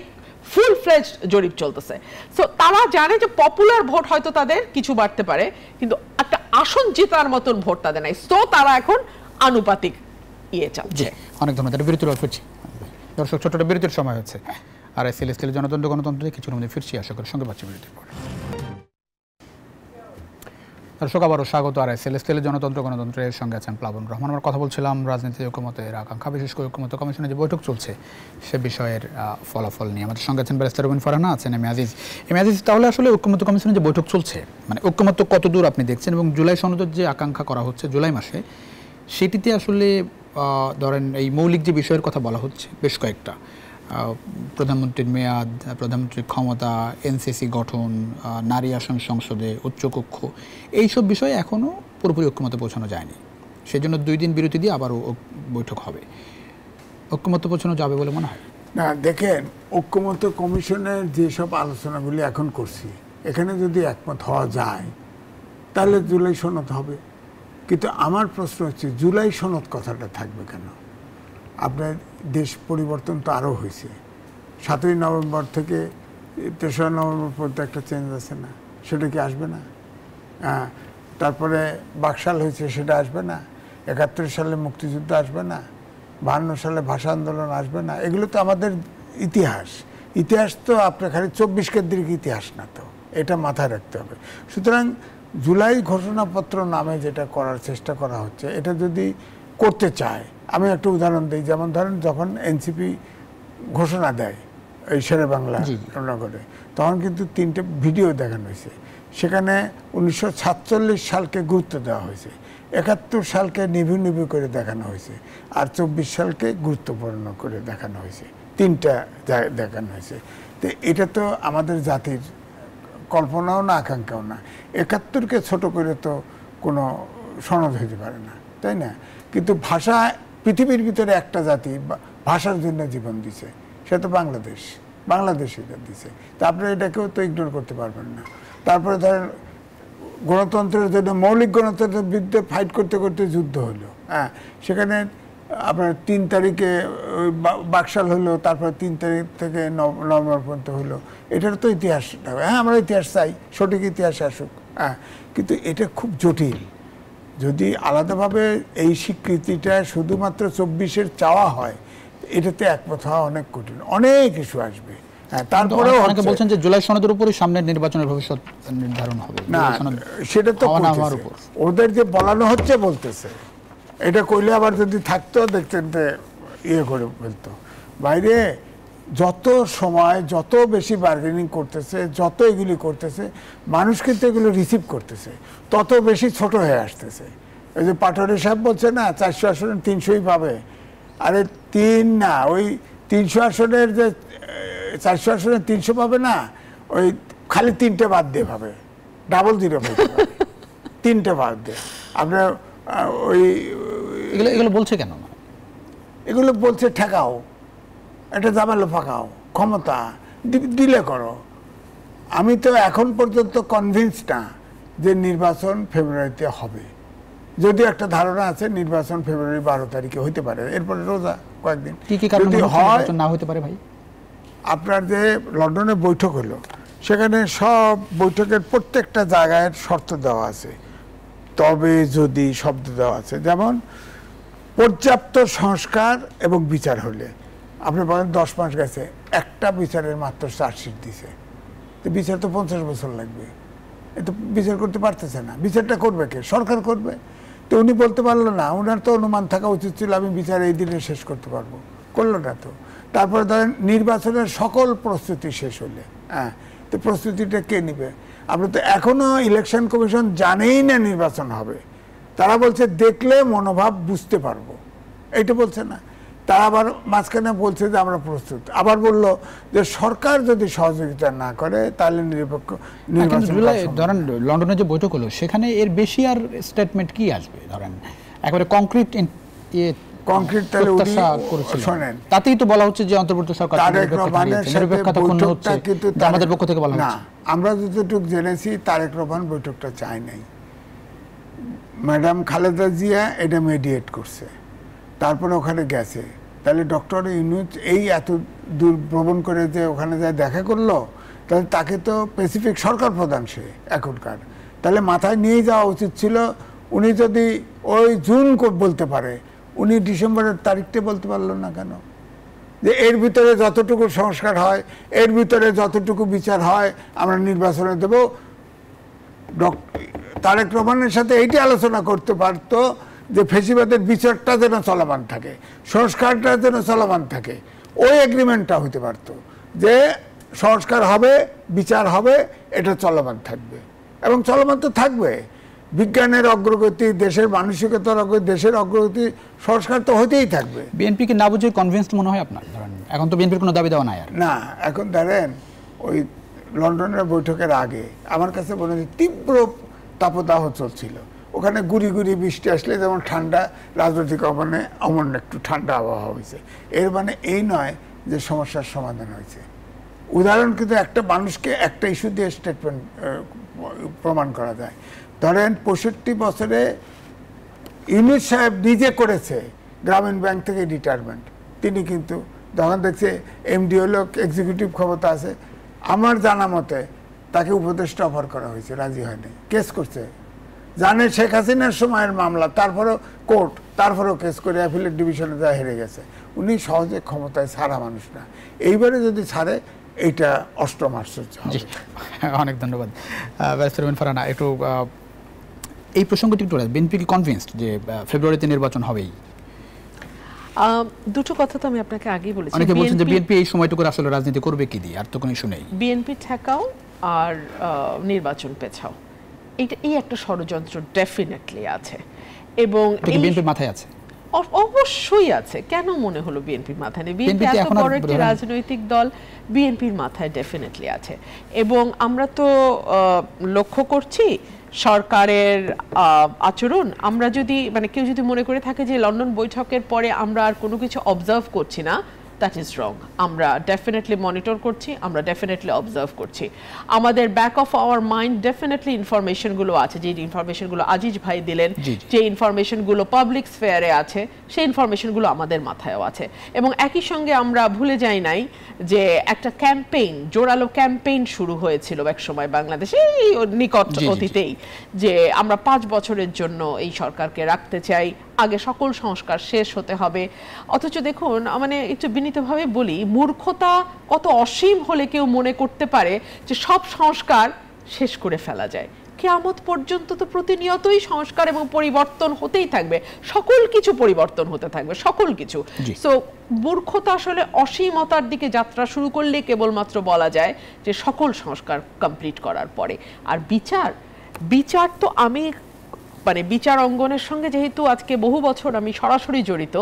ফুল ফ্লেজ জরিপ চলতেছে। সো তারা জানে যে পপুলার ভোট হয়তো তাদের কিছু বাড়তে পারে, কিন্তু একটা আসন জেতার মতন ভোট তাদের নাই। সো তারা এখন আনুপাতিক চালছে। অনেক ধন্যবাদ। বিরতির ফিরছি দর্শক, ছোট্ট বিরতির সময় হচ্ছে। আর সেলেস্টিয়াল জনতন্ত্র গণতন্ত্রে কিছুর মধ্যে ফিরছি, আশা করি সঙ্গে পাচ্ছি বিরতির পরে। দর্শক আবারও স্বাগত। আর সেলেস্টিয়াল জনতন্ত্র গণতন্ত্রের সঙ্গে আছেন প্লাবন রহমান। আমরা কথা বলছিলাম রাজনীতি ঐক্যমতের আকাঙ্ক্ষা, বিশেষ করে ঐক্যমত কমিশনের যে বৈঠক চলছে সে বিষয়ের ফলাফল নিয়ে। আমাদের সঙ্গে আছেন ব্যারিস্টার রুবিন ফারহানা, আছেন M A Aziz. M A Aziz, তাহলে আসলে ঐক্যমত কমিশনের যে বৈঠক চলছে, মানে ঐক্যমত কত দূর আপনি দেখছেন, এবং জুলাই সনদের যে আকাঙ্ক্ষা করা হচ্ছে জুলাই মাসে, সেটিতে আসলে ধরেন এই মৌলিক যে বিষয়ের কথা বলা হচ্ছে বেশ কয়েকটা, প্রধানমন্ত্রীর মেয়াদ, প্রধানমন্ত্রীর ক্ষমতা, এনসিসি গঠন, নারী আসন সংসদে, উচ্চকক্ষ, এইসব বিষয়ে এখনও পুরোপুরি ঐক্যমতে পৌঁছানো যায়নি। সেই জন্য 2 দিন বিরতি দিয়ে আবারও বৈঠক হবে। ঐক্যমতে পৌঁছানো যাবে বলে মনে হয় না? দেখেন, ঐক্যমত্য কমিশনের যেসব আলোচনাগুলি এখন করছি, এখানে যদি একমত হওয়া যায় তাহলে জুলাই সনদ হবে। কিন্তু আমার প্রশ্ন হচ্ছে জুলাই সনদ কথাটা থাকবে কেন? আপনার দেশ পরিবর্তন তো আরও হয়েছে। 7ই নভেম্বর থেকে 3রা নভেম্বর পর্যন্ত একটা চেঞ্জ আছে না, সেটা কি আসবে না? তারপরে বাকশাল হয়েছে, সেটা আসবে না? 71 সালে মুক্তিযুদ্ধ আসবে না? 52 সালে ভাষা আন্দোলন আসবে না? এগুলো তো আমাদের ইতিহাস। ইতিহাস তো আপনার খালি 24 কেন্দ্রিক ইতিহাস না, তো এটা মাথায় রাখতে হবে। সুতরাং জুলাই ঘোষণাপত্র নামে যেটা করার চেষ্টা করা হচ্ছে, এটা যদি করতে চায়, আমি একটা উদাহরণ দিই। যেমন ধরেন, যখন এনসিপি ঘোষণা দেয় এই শেরে বাংলা নগরে, তখন কিন্তু 3টে ভিডিও দেখানো হয়েছে। সেখানে 1947 সালকে গুরুত্ব দেওয়া হয়েছে, 71 সালকে নিভু নিভু করে দেখানো হয়েছে, আর 24 সালকে গুরুত্বপূর্ণ করে দেখানো হয়েছে। 3টা দেখানো হয়েছে। তো এটা তো আমাদের জাতির কল্পনাও না, আকাঙ্ক্ষাও না। 71কে ছোট করে তো কোনো সনদ হইতে পারে না, তাই না? কিন্তু ভাষা, পৃথিবীর ভিতরে একটা জাতি ভাষার জন্য জীবন দিছে, সেটা তো বাংলাদেশ। বাংলাদেশ এটা দিছে, তা আপনারা এটাকেও তো ইগনোর করতে পারবেন না। তারপরে ধরেন গণতন্ত্রের জন্য, মৌলিক গণতন্ত্রের বিরুদ্ধে ফাইট করতে করতে যুদ্ধ হলো। হ্যাঁ, সেখানে আপনার 3 তারিখে বাকশাল হলো, তারপর 3 তারিখ থেকে নভেম্বর পর্যন্ত হলো। এটার তো ইতিহাস, হ্যাঁ আমরা ইতিহাস চাই, সঠিক ইতিহাস আসুক। হ্যাঁ, কিন্তু এটা খুব জটিল। যদি আলাদাভাবে এই স্বীকৃতিটা শুধুমাত্র 24-এর চাওয়া হয়, এটাতে একমত হওয়া অনেক কঠিন, অনেক ইস্যু আসবে। হ্যাঁ, তারপরেও অনেকে বলছেন যে জুলাই সনদের উপরই সামনের নির্বাচনের ভবিষ্যৎ নির্ধারণ হবে। না, সেটা তো ওদের যে বলানো হচ্ছে বলতেছে, এটা কইলে আবার যদি থাকতো দেখতেন যে ইয়ে করে ফেলতো। বাইরে যত সময়, যত বেশি বার্গেনিং করতেছে, যত এগুলি করতেছে, মানুষ কিন্তু এগুলো রিসিভ করতেছে, তত বেশি ছোট হয়ে আসতেছে। ওই যে পাটোয়ারি সাহেব বলছে না 400 আসনে 300ই পাবে, আরে 3 না, ওই 300 আসনের যে 400 আসনে 300 পাবে না, ওই খালি 3টে বাদ দিয়ে পাবে, ডাবল 0 পাবে, 3টে বাদ দিয়ে। আপনার ওই এগুলো বলছে কেন? এগুলো বলছে ঠেকাও, এটা জামালো ফাঁকাও, ক্ষমতা দিলে করো। আমি তো এখন পর্যন্ত কনভিন্স না যে নির্বাচন ফেব্রুয়ারিতে হবে। যদিও একটা ধারণা আছে নির্বাচন ফেব্রুয়ারি 12 তারিখে হইতে পারে, এরপরে রোজা কয়েকদিন। যদি হয় না হতে পারে ভাই, আপনার যে লন্ডনে বৈঠক হলো, সেখানে সব বৈঠকের প্রত্যেকটা জায়গায় শর্ত দেওয়া আছে, তবে যদি শব্দ দেওয়া আছে, যেমন পর্যাপ্ত সংস্কার এবং বিচার হলে। আপনি বলেন 10 মাস গেছে, একটা বিচারের মাত্র চার্জশিট দিছে, তো বিচার তো 50 বছর লাগবে, এটা বিচার করতে পারতেছে না। বিচারটা করবে কে? সরকার করবে। তো উনি বলতে পারলো না, ওনার তো অনুমান থাকা উচিত ছিল আমি বিচার এই দিনে শেষ করতে পারবো, করলো না তো। তারপরে ধরেন নির্বাচনের সকল প্রস্তুতি শেষ হলে, হ্যাঁ, তো প্রস্তুতিটা কে নিবে? আপনি তো এখনো ইলেকশন কমিশন জানেই না নির্বাচন হবে, তারা বলছে দেখলে মনোভাব বুঝতে পারবো, এইটা বলছে না। তারা আবার মাঝখানে বলছে যে আমরা প্রস্তুত, আবার বলল যে সরকার যদি সহযোগিতা না করে তাহলে নিরপেক্ষ নির্বাচন। ধরেন লন্ডনে যে বৈঠক হলো, সেখানে এর বেশি আর স্টেটমেন্ট কি আসবে? ধরেন একেবারে কংক্রিট তাহলে শোনেন, তাতেই তো বলা হচ্ছে যে অন্তর্বর্তী সরকার আমাদের পক্ষ থেকে বলা না। আমরা যতটুকু জেনেছি তারেক রহমান বৈঠকটা চায় নাই, ম্যাডাম খালেদা জিয়া এটা মেডিয়েট করছে, তারপরে ওখানে গেছে। তাহলে ডক্টর ইউনূস এই এত দূর ভ্রমণ করে যে ওখানে যায় দেখা করলো, তাহলে তাকে তো স্পেসিফিক সরকার প্রধান সে এখনকার, তাহলে মাথায় নিয়ে যাওয়া উচিত ছিল। উনি যদি ওই জুন বলতে পারে, উনি ডিসেম্বরের তারিখটা বলতে পারলো না কেন? যে এর ভিতরে যতটুকু সংস্কার হয়, এর ভিতরে যতটুকু বিচার হয় আমরা নির্বাচনে দেব। তারেক রহমানের সাথে এইটি আলোচনা করতে পারতো যে ফেসিবাদের বিচারটা যেন চলমান থাকে, সংস্কারটা যেন চলমান থাকে, ওই এগ্রিমেন্টটা হইতে পারতো যে সংস্কার হবে, বিচার হবে, এটা চলমান থাকবে। এবং চলমান তো থাকবে, বিজ্ঞানের অগ্রগতি, দেশের মানসিকতার অগ্রগতি, দেশের অগ্রগতি, সংস্কার তো হতেই থাকবে। বিএনপিকে না বুঝে কনভিন্সড মনে হয় আপনার? ধরেন এখন তো বিএনপির কোনো দাবি দেওয়া নাই আর না। এখন ধরেন ওই লন্ডনের বৈঠকের আগে আমার কাছে মনে হয় তীব্র তাপদাহ চলছিল, ওখানে গুড়ি গুড়ি বৃষ্টি আসলে যেমন ঠান্ডা, রাজনৈতিক অমনে অমন একটু ঠান্ডা আবহাওয়া হয়েছে। এর মানে এই নয় যে সমস্যার সমাধান হয়েছে। উদাহরণ কিন্তু একটা মানুষকে একটা ইস্যু দিয়ে স্টেটমেন্ট প্রমাণ করা যায়। ধরেন 65 বছরে ইউনূস সাহেব নিজে করেছে গ্রামীণ ব্যাংক থেকে রিটায়ারমেন্ট। তিনি কিন্তু যখন দেখছে এমডি হলো, এক্সিকিউটিভ ক্ষমতা আছে, আমার জানা মতে তাকে উপদেষ্টা অফার করা হয়েছে, রাজি হয়নি, কেস করছে। জানে শেখ হাসিনার সময়ের মামলা, তারপরেও কোর্ট, তারপরেও কেস করে অ্যাপিলেট ডিভিশনে যা হেরে গেছে। উনি সহজে ক্ষমতায় ছাড়া মানুষ না, এইবারে যদি ছাড়ে এইটা অষ্টম আশ্চর্য হবে। অনেক ধন্যবাদ ব্যারিস্টার ফারহানা। একটু এই প্রসঙ্গটি একটু, বিএনপি কি কনভিন্সড যে ফেব্রুয়ারিতে নির্বাচন হবেই? দুটো কথা তো আমি আপনাকে আগেই বলেছি। অনেকে বলছেন যে বিএনপি এই সময়টুকু আসলে রাজনীতি করবে কি দিয়ে, আর তো কোনো ইস্যু নেই। বিএনপি ঠেকাও আর নির্বাচন পেছাও, এই একটা ষড়যন্ত্র ডেফিনেটলি আছে, এবং বিএনপির মাথায় আছে, অবশ্যই আছে। কেন মনে হলো বিএনপির মাথায় নেই? বিএনপি এত বড় একটি রাজনৈতিক দল, বিএনপির মাথায় ডেফিনেটলি আছে। এবং আমরা তো লক্ষ্য করছি সরকারের আচরণ। আমরা যদি কেউ যদি মনে করে থাকে যে লন্ডন বৈঠকের পরে আমরা আর কোনো কিছু অবজার্ভ করছি না, দ্যাট ইজ রং। আমরা ডেফিনেটলি মনিটর করছি, আমরা ডেফিনেটলি অবজার্ভ করছি। আমাদের back of our mind definitely ইনফরমেশনগুলো আছে, যে ইনফরমেশনগুলো আজিজ ভাই দিলেন, যে ইনফরমেশনগুলো পাবলিক স্ফেয়ারে আছে, সেই ইনফরমেশনগুলো আমাদের মাথায়ও আছে। এবং একই সঙ্গে আমরা ভুলে যাই নাই যে একটা ক্যাম্পেইন, জোরালো ক্যাম্পেইন শুরু হয়েছিল এক সময় বাংলাদেশে, এই নিকট অতীতেই, যে আমরা 5 বছরের জন্য এই সরকারকে রাখতে চাই, আগে সকল সংস্কার শেষ হতে হবে। অথচ দেখুন, একটু বিনীতভাবে বলি, মূর্খতা কত অসীম হলে কেউ মনে করতে পারে যে সব সংস্কার শেষ করে ফেলা যায়। কিয়ামত পর্যন্ত তো প্রতিনিয়তই সংস্কার এবং পরিবর্তন হতেই থাকবে, সকল কিছু পরিবর্তন হতে থাকবে, সকল কিছু। সো মূর্খতা আসলে অসীমতার দিকে যাত্রা শুরু করলে কেবলমাত্র বলা যায় যে সকল সংস্কার কমপ্লিট করার পরে। আর বিচার তো আমি বিচার অঙ্গনের সঙ্গে যেহেতু আজকে বহু বছর আমি সরাসরি জড়িত,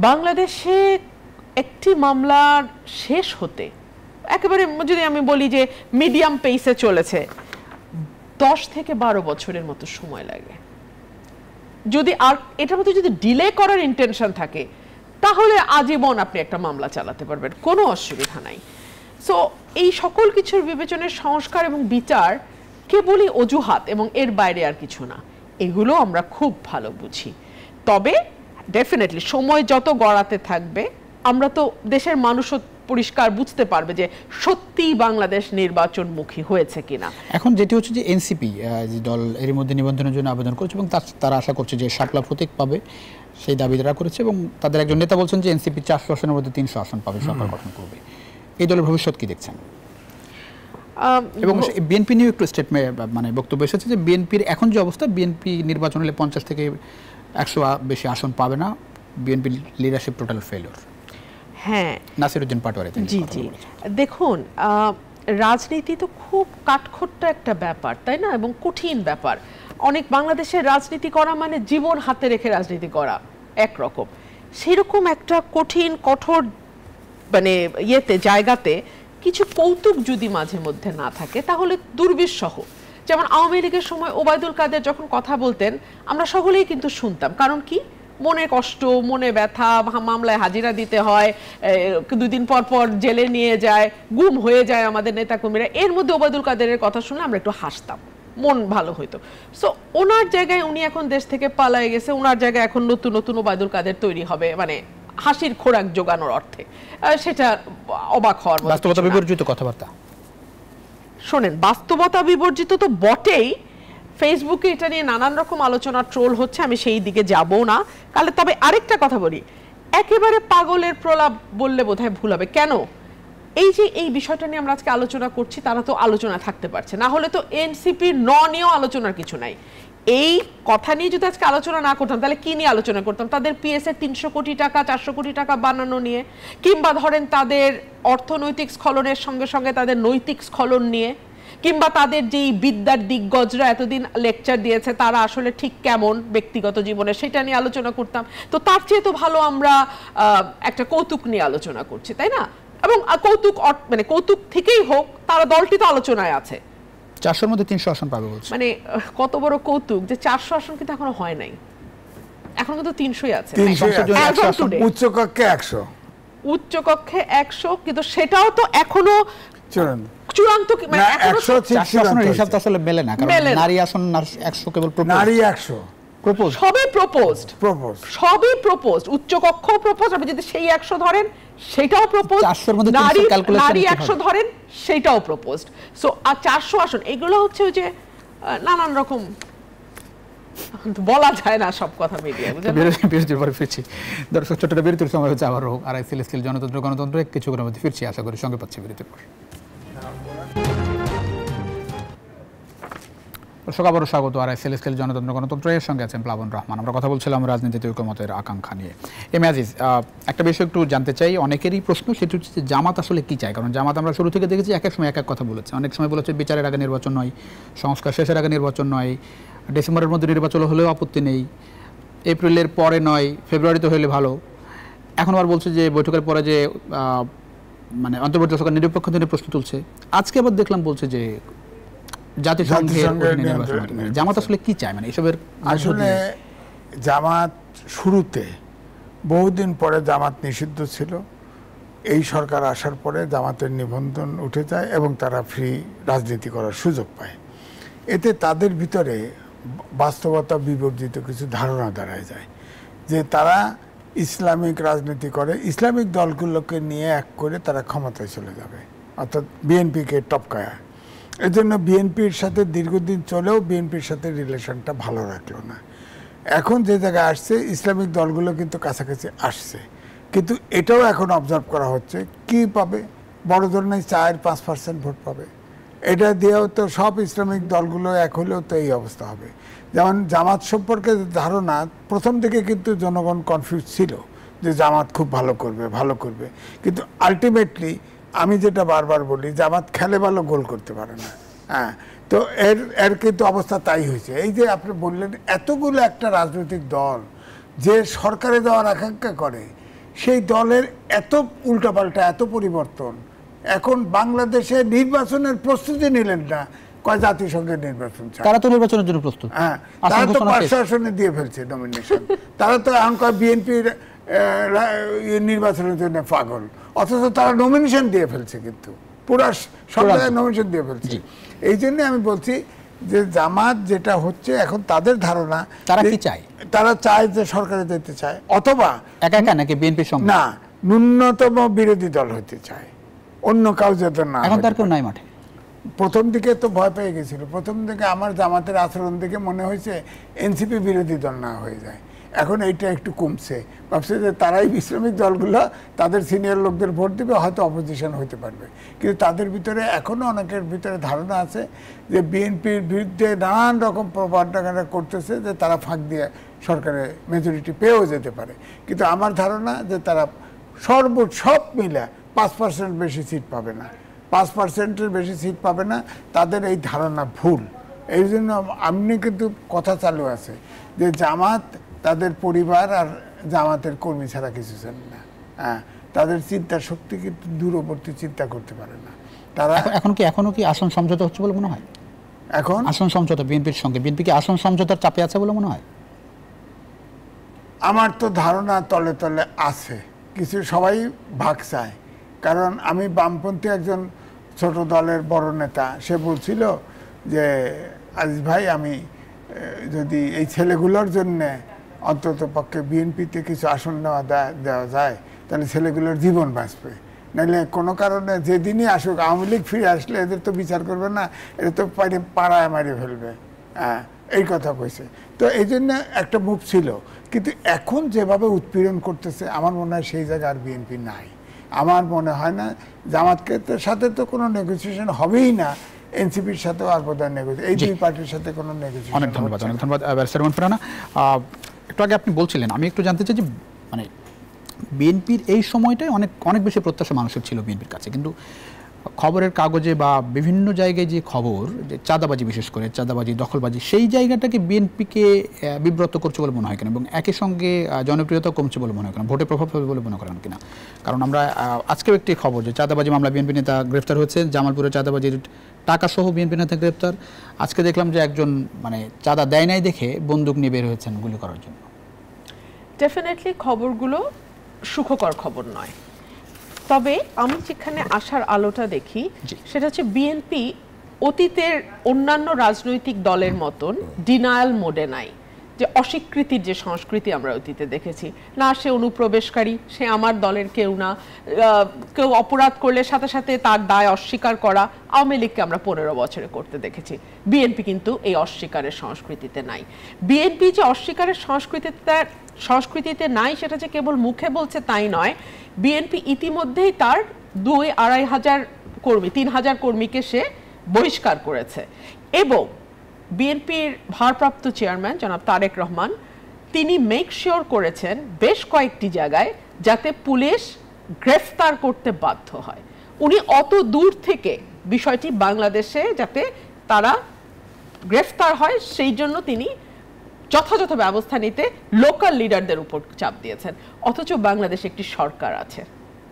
বাংলাদেশে একটি মামলার শেষ হতে একেবারে যদি আমি বলি যে মিডিয়াম পেসে চলেছে, 10 থেকে 12 বছরের মতো সময় লাগে। যদি আর এটার মধ্যে যদি ডিলে করার ইন্টেনশন থাকে, তাহলে আজীবন আপনি একটা মামলা চালাতে পারবেন, কোনো অসুবিধা নাই। সো এই সকল কিছুর বিবেচনায় সংস্কার এবং বিচার কেবলই অজুহাত, এবং এর বাইরে আর কিছু না। এগুলো আমরা খুব ভালো বুঝি। তবে ডেফিনেটলি সময় যত গড়াতে থাকবে, আমরা তো দেশের মানুষও পরিষ্কার বুঝতে পারবে যে সত্যিই বাংলাদেশ নির্বাচনমুখী হয়েছে কিনা। এখন যেটি হচ্ছে যে এনসিপি যে দল এর মধ্যে নিবন্ধনের জন্য আবেদন করেছে, এবং তারা আশা করছে যে শাপলা প্রতীক পাবে, সেই দাবি তারা করেছে। এবং তাদের একজন নেতা বলছেন যে এনসিপি 400 আসনের মধ্যে 300 আসন পাবে, সরকার গঠন করবে। এই দলের ভবিষ্যৎ কি দেখছেন? এবং বিএনপি নিয়েও একটু স্টেটমেন্ট বক্তব্য এসেছে যে বিএনপির এখন যে অবস্থা, বিএনপি নির্বাচন হলে 50 থেকে 100 বেশি আসন পাবে না, বিএনপি লিডারশিপ টোটাল ফেলিওর। হ্যাঁ, নাসিরউদ্দিন পাটোয়ারি। জি দেখুন, রাজনীতি তো খুব কাঠখোট্টা একটা ব্যাপার, তাই না? এবং কঠিন ব্যাপার। অনেক বাংলাদেশের রাজনীতি করা মানে জীবন হাতে রেখে রাজনীতি করা একরকম, সেরকম একটা কঠিন কঠোর জায়গাতে কিছু কৌতুক যদি মাঝে মধ্যে না থাকে, তাহলে দুর্বিষহ। যেমন আওয়ামী লীগের সময় ওবায়দুল কাদের যখন কথা বলতেন, আমরা সকলেই কিন্তু শুনতাম। কারণ কি? মনে কষ্ট, মনে ব্যথা, মামলায় হাজিরা দিতে হয়, 2 দিন পর পর জেলে নিয়ে যায়, গুম হয়ে যায় আমাদের নেতাকর্মীরা। এর মধ্যে ওবায়দুল কাদেরের কথা শুনলে আমরা একটু হাসতাম, মন ভালো হইতো। সো ওনার জায়গায় উনি এখন দেশ থেকে পালায়ে গেছে, ওনার জায়গায় এখন নতুন নতুন ওবায়দুল কাদের তৈরি হবে, হাসির খোরাক জোগানোর অর্থে। সেটা অবাক হওয়ার মতো। বাস্তবতা বিবর্জিত কথাবার্তা। শোনেন, বাস্তবতা বিবর্জিত তো বটেই। ফেসবুকে এটা নিয়ে নানান রকম আলোচনা, ট্রোল হচ্ছে, আমি সেই দিকে যাব না কালে। তবে আরেকটা কথা বলি, একেবারে পাগলের প্রলাপ বললে বোধহয় ভুল হবে। কেন? এই বিষয়টা নিয়ে আমরা আজকে আলোচনা করছি, তারা তো আলোচনা থাকতে পারছে না, হলে তো এনসিপি নিয়েও আলোচনার কিছু নাই। এই কথা নিয়ে যদি আজকে আলোচনা না করতাম, তাহলে কি নিয়ে আলোচনা করতাম? তাদের পিএস এর 300 কোটি টাকা 400 কোটি টাকা বানানো নিয়ে, কিংবা ধরেন তাদের অর্থনৈতিক স্খলনের সঙ্গে সঙ্গে তাদের নৈতিক স্খলন নিয়ে, কিংবা তাদের যেই বিদ্যার দিগ্গজরা এতদিন লেকচার দিয়েছে তারা আসলে ঠিক কেমন ব্যক্তিগত জীবনে, সেটা নিয়ে আলোচনা করতাম। তো তার চেয়ে তো ভালো আমরা একটা কৌতুক নিয়ে আলোচনা করছি, তাই না? এবং কৌতুক থেকেই হোক, তারা দলটি তো আলোচনায় আছে। 400-র মধ্যে 300 আসন পাবে বলছে। কত বড় কৌতুক যে 400 আসন কিন্তু এখনো হয় নাই, এখন কিন্তু 300ই আছে। উচ্চকক্ষে 100, উচ্চকক্ষে 100, কিন্তু সেটাও তো এখনো চূড়ান্ত হিসাব তো আসলে মেলে না, কারণ নারী আসন 100 কেবল নারী 100 সবই প্রপোজড, উচ্চকক্ষ প্রপোজ। আপনি যদি সেই 100 ধরেন সেটাও প্রপোজ, নারী 100 ধরেন সেটাও প্রপোজড। সো আর 400 আসন, এগুলো হচ্ছে ওই যে নানান রকম, বলা যায় না সব কথা মিডিয়া। বিরতির পরে ফিরছি। দর্শক, ছোট্ট বিরতির সময় হচ্ছে আবার আরআইএস সেলেস্টিয়াল জনতন্ত্র কিছুক্ষণের মধ্যে ফিরছি, আশা করি সঙ্গে পাচ্ছি বিরতির পর। দর্শক আবারও স্বাগত আরআই সেলেস্টিয়াল জনতন্ত্র গণতন্ত্র এর সঙ্গে আছেন প্লাবন রহমান। আমরা কথা বলছিলাম রাজনীতিতে ঐকমত্যের আকাঙ্ক্ষা নিয়ে। আজিজ, একটা বিষয় একটু জানতে চাই, অনেকেরই প্রশ্ন, সেটা হচ্ছে যে জামাত আসলে কি চায়। কারণ জামাত আমরা শুরু থেকে দেখেছি এক এক সময় এক এক কথা বলেছে। অনেক সময় বলেছে বিচারের আগে নির্বাচন নয়, সংস্কার শেষের আগে নির্বাচন নয়, ডিসেম্বরের মধ্যে নির্বাচন হলেও আপত্তি নেই, এপ্রিলের পরে নয়, ফেব্রুয়ারিতে হলে ভালো। এখন আবার বলছে যে বৈঠকের পরে যে মানে অন্তর্বর্তী সরকার নিরপেক্ষ থেকে প্রশ্ন তুলছে। আজকে আবার দেখলাম বলছে যে জাতিসংঘের নির্বাচন। জামাত আসলে কি চায়, মানে এসবের? আসলে জামাত শুরুতে বহুদিন পরে জামাত নিষিদ্ধ ছিল, এই সরকার আসার পরে জামাতের নিবন্ধন উঠে যায় এবং তারা ফ্রি রাজনীতি করার সুযোগ পায়। এতে তাদের ভিতরে বাস্তবতা বিবর্জিত কিছু ধারণা দাঁড়ায় যায় যে তারা ইসলামিক রাজনীতি করে, ইসলামিক দলগুলোকে নিয়ে এক করে তারা ক্ষমতায় চলে যাবে, অর্থাৎ বিএনপিকে টপকায়। এই জন্য বিএনপির সাথে দীর্ঘদিন চলেও বিএনপির সাথে রিলেশনটা ভালো রাখলো না। এখন যে জায়গায় আসছে, ইসলামিক দলগুলো কিন্তু কাছাকাছি আসছে, কিন্তু এটাও এখন অবজার্ভ করা হচ্ছে কি পাবে, বড় ধরনের 4-5% ভোট পাবে। এটা দিয়েও তো সব ইসলামিক দলগুলো এক হলেও তো এই অবস্থা হবে। যেমন জামাত সম্পর্কে ধারণা প্রথম থেকে কিন্তু জনগণ কনফিউজ ছিল যে জামাত খুব ভালো করবে, কিন্তু আলটিমেটলি আমি যেটা বারবার বলি, জামাত খেলে ভালো, গোল করতে পারে না। হ্যাঁ, তো এর কিন্তু অবস্থা তাই হয়েছে। এই যে আপনি বললেন এতগুলো একটা রাজনৈতিক দল যে সরকারে যাওয়ার আকাঙ্ক্ষা করে, সেই দলের এত উল্টাপাল্টা, এত পরিবর্তন। এখন বাংলাদেশে নির্বাচনের প্রস্তুতি নিলেন না, কয় জাতিসংঘের নির্বাচন চায়। তারা তো নির্বাচনের জন্য প্রস্তুত। হ্যাঁ, তারা তো 500 আসনে দিয়ে ফেলছে নমিনেশন। তারা তো এখন বিএনপির নির্বাচনের জন্য পাগল, অথচ তারা নমিনেশন দিয়ে ফেলছে, কিন্তু পুরা সব জায়গায় নমিনেশন দিয়ে ফেলছে। এই জন্য আমি বলছি যে জামাত যেটা হচ্ছে এখন তাদের ধারণা, তারা কি চায়, তারা চায় যে সরকারে যেতে চায়, অথবা একা একা নাকি বিএনপির সঙ্গে না, ন্যূনতম বিরোধী দল হতে চায়, অন্য কাউ যেতে না। এখন তার কেউ নাই মাঠে। প্রথম দিকে তো ভয় পেয়ে গেছিল, প্রথম দিকে আমার জামাতের আচরণ দেখে মনে হয়েছে এনসিপি বিরোধী দল না হয়ে যায়। এখন এইটা একটু কমছে, ভাবছে যে তারাই ইসলামিক দলগুলো তাদের সিনিয়র লোকদের ভোট দেবে, হয়তো অপোজিশন হতে পারবে। কিন্তু তাদের ভিতরে এখনো অনেকের ভিতরে ধারণা আছে যে বিএনপির বিরুদ্ধে নানান রকম প্রপাগান্ডা করতেছে, যে তারা ফাঁক দিয়ে সরকারে মেজরিটি পেয়েও যেতে পারে। কিন্তু আমার ধারণা যে তারা সব মিলে 5% বেশি সিট পাবে না, 5%-এর বেশি সিট পাবে না। তাদের এই ধারণা ভুল। এই জন্য আমনি কিন্তু কথা চালু আছে যে জামাত তাদের পরিবার আর জামাতের কর্মী ছাড়া কিছু জানে না। হ্যাঁ, তাদের চিন্তা শক্তি কিন্তু দূরবর্তী চিন্তা করতে পারে না তারা। এখনো কি আসন সমঝোতা হচ্ছে বলে মনে হয়? এখন আসন সমঝোতা বিএনপির সঙ্গে, বিএনপি কি আসন সমঝোতার চাপে আছে বলে মনে হয়? আমার তো ধারণা তলে তলে আছে, কিছু সবাই ভাগ চায়। কারণ আমি বামপন্থী একজন ছোট দলের বড় নেতা, সে বলছিল যে আজিজ ভাই, আমি যদি এই ছেলেগুলোর জন্যে অন্তত পক্ষে বিএনপিতে কিছু আসন দেওয়া যায়, তাহলে ছেলেগুলোর জীবন বাঁচবে। নাহলে কোনো কারণে যেদিনই আসুক, আওয়ামী লীগ ফিরে আসলে এদের তো বিচার করবে না, এদের তো পাড়ায় মারি ফেলবে। হ্যাঁ, এই কথা কইছে। তো এই জন্য একটা মুভ ছিল, কিন্তু এখন যেভাবে উৎপীড়ন করতেছে, আমার মনে হয় সেই জায়গায় আর বিএনপি নাই। আমার মনে হয় না, জামাতকে সাথে তো কোনো নেগোসিয়েশন হবেই না, এনসিপির সাথেও আর বোধহয় নেগোসিয়েশন, এই দুই পার্টির সাথে কোনো নেগোসিয়েশন। অনেক ধন্যবাদ, অনেক ধন্যবাদ ব্যারিস্টার ইমন ফারহানা। একটু আগে আপনি বলছিলেন, আমি একটু জানতে চাই যে মানে বিএনপির এই সময়টায় অনেক বেশি প্রত্যাশা মানুষের ছিল বিএনপির কাছে, কিন্তু খবরের কাগজে বা বিভিন্ন জায়গায় যে খবর, যে চাঁদাবাজি, বিশেষ করে চাঁদাবাজি, দখলবাজি, সেই জায়গাটাকে বিএনপিকে বিব্রত করছে বলে মনে হয় কেন, এবং একই সঙ্গে জনপ্রিয়তা কমছে বলে মনে হয় কেন, ভোটে প্রভাব ফেলবে বলে মনে করেন কিনা? কারণ আমরা আজকেও একটি খবর যে চাঁদাবাজি মামলা বিএনপি নেতা গ্রেফতার হয়েছে, জামালপুরে চাঁদাবাজির টাকা সহ বিএনপি নেতা গ্রেফতার। আজকে দেখলাম যে একজন মানে চাঁদা দেয় নাই দেখে বন্দুক নিয়ে বের হয়েছেন গুলি করার জন্য। ডেফিনেটলি খবরগুলো সুখকর খবর নয়, তবে আমি যেখানে আশার আলোটা দেখি সেটা হচ্ছে বিএনপি অতীতের অন্যান্য রাজনৈতিক দলের মতন ডিনায়াল মোডে নাই, যে অস্বীকৃতির যে সংস্কৃতি আমরা অতীতে দেখেছি। না, সে অনুপ্রবেশকারী, সে আমার দলের কেউ না, কেউ অপরাধ করলে সাথে সাথে তার দায় অস্বীকার করা, আওয়ামী লীগকে আমরা 15 বছরে করতে দেখেছি। বিএনপি কিন্তু এই অস্বীকারের সংস্কৃতিতে নাই। বিএনপি যে অস্বীকারের সংস্কৃতিতে নাই সেটা যে কেবল মুখে বলছে তাই নয়, বিএনপি ইতিমধ্যেই তার 2-2.5 হাজার কর্মী, 3,000 কর্মীকে সে বহিষ্কার করেছে। এবং বিএনপির ভারপ্রাপ্ত চেয়ারম্যান জনাব তারেক রহমান তিনি মেক শিওর করেছেন বেশ কয়েকটি জায়গায় যাতে পুলিশ গ্রেফতার করতে বাধ্য হয়। উনি অত দূর থেকে বিষয়টি বাংলাদেশে যাতে তারা গ্রেফতার হয় সেই জন্য তিনি যথাযথ ব্যবস্থা নিতে লোকাল লিডারদের উপর চাপ দিয়েছেন। অথচ বাংলাদেশে একটি সরকার আছে,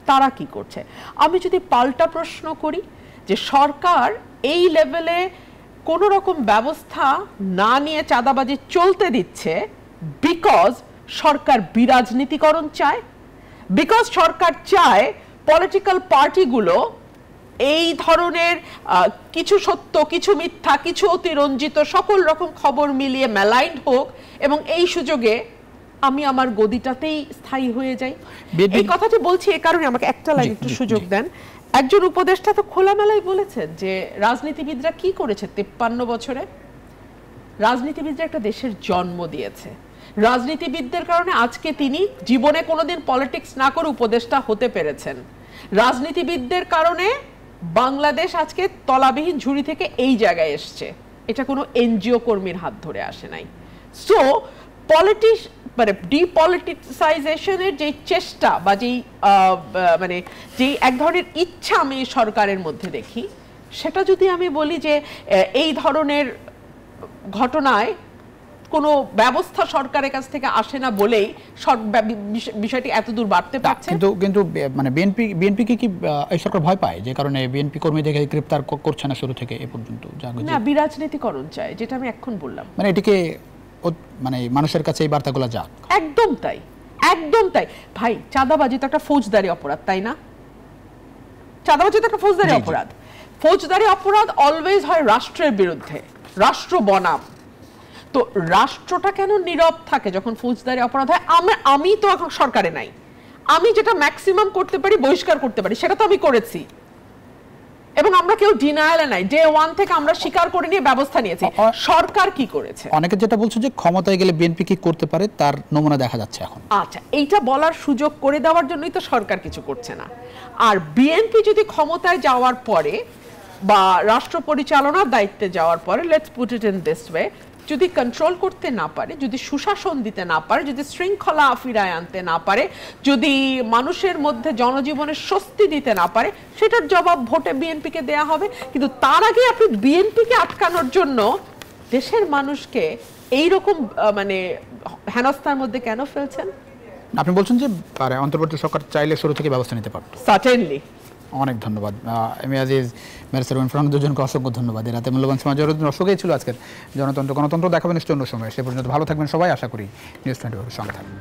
তারা কি করছে? আমি যদি পাল্টা প্রশ্ন করি যে সরকার এই লেভেলে কোনো রকম ব্যবস্থা না নিয়ে চাঁদাবাজি চলতে দিচ্ছে বিকজ সরকার বিরাজনীতিকরণ চায়, বিকজ সরকার চায় পলিটিক্যাল পার্টিগুলো এই ধরনের কিছু সত্য কিছু মিথ্যা কিছু অতিরঞ্জিত সকল রকম খবর মিলিয়ে মেলাইন্ড হোক এবং এই সুযোগে আমি আমার গদিটাতেই স্থায়ী হয়ে যাই। এই কথাটি বলছি এ কারণে, আমাকে একটা লাইন একটু সুযোগ দেন। একজন উপদেষ্টা তো খোলামেলাই বলেছেন যে রাজনীতিবিদরা কি করেছে 53 বছরে। রাজনীতিবিদরা একটা দেশের জন্ম দিয়েছে, রাজনীতিবিদদের কারণে আজকে তিনি জীবনে কোনোদিন পলিটিক্স না করে উপদেষ্টা হতে পেরেছেন। রাজনীতিবিদদের কারণে বাংলাদেশ আজকে তলাবিহীন ঝুড়ি থেকে এই জায়গায় এসছে, এটা কোনো এনজিও কর্মীর হাত ধরে আসে নাই। সো মানে ডিপলিটিসাইজেশনের যে চেষ্টা বা যেই মানে যেই এক ধরনের ইচ্ছা আমি সরকারের মধ্যে দেখি, সেটা যদি আমি বলি যে এই ধরনের ঘটনায় কোনো ব্যবস্থা সরকারের কাছ থেকে আসে না বলেই বিষয়টি এত দূর বাড়তে পারছে। কিন্তু মানে বিএনপি কি এই সরকার ভয় পায় যে কারণে বিএনপি কর্মীদেরকে গ্রেফতার করছে না শুরু থেকে এ পর্যন্ত? না, বিরাজনীতিকরণ চায়, যেটা আমি এখন বললাম। মানে এটিকে মানে মানুষের কাছে এই বার্তাগুলো যাক। একদম তাই, একদম তাই। ভাই, চাঁদাবাজি তো একটা ফৌজদারি অপরাধ, তাই না? চাঁদাবাজি তো একটা ফৌজদারি অপরাধ। ফৌজদারি অপরাধ অলওয়েজ হয় রাষ্ট্রের বিরুদ্ধে, রাষ্ট্র বনাম। তো রাষ্ট্রটা কেন নীরব থাকে যখন ফৌজদারি অপরাধ হয়? আমি তো এখন সরকারে নাই, আমি যেটা ম্যাক্সিমাম করতে পারি বহিষ্কার করতে পারি, সেটা তো আমি করেছি এবং আমরা কেউ ডিনায়ালে নাই, ডে ওয়ান থেকে আমরা স্বীকার করে নিয়ে ব্যবস্থা নিয়েছি। সরকার কি করেছে? অনেকে যেটা বলছে যে ক্ষমতায় গেলে বিএনপি কি করতে পারে তার নমুনা দেখা যাচ্ছে এখন। আচ্ছা, এইটা বলার সুযোগ করে দেওয়ার জন্যই তো সরকার কিছু করছে না। আর বিএনপি যদি ক্ষমতায় যাওয়ার পরে বা রাষ্ট্র পরিচালনার দায়িত্বে যাওয়ার পরে, let's put it in this way, যদি কন্ট্রোল করতে না পারে, যদি সুশাসন দিতে না পারে, যদি শৃঙ্খলা ফিরায় আনতে না পারে, যদি মানুষের মধ্যে জনজীবনের স্বস্তি দিতে না পারে, সেটার জবাব ভোটে বিএনপিকে দেয়া হবে। কিন্তু তার আগে আপনি বিএনপিকে আটকানোর জন্য দেশের মানুষকে এইরকম মানে হেনস্থার মধ্যে কেন ফেলছেন? আপনি বলছেন যে অন্তর্বর্তী সরকার চাইলে শুরু থেকে ব্যবস্থা নিতে পারত। সার্টেনলি। অনেক ধন্যবাদ এম এ আজিজ, মেরেসার ফ্রাঙ্ক, দুজনকে অসংখ্য ধন্যবাদ। এই রাতে মূল্যবান সময় অসংখ্যই ছিল আজকের জনতন্ত্র গণতন্ত্র। দেখাবেন নিশ্চয় অন্য সময়। সে পর্যন্ত ভালো থাকবেন সবাই, আশা করি নিউজ 24 সঙ্গে থাকবেন।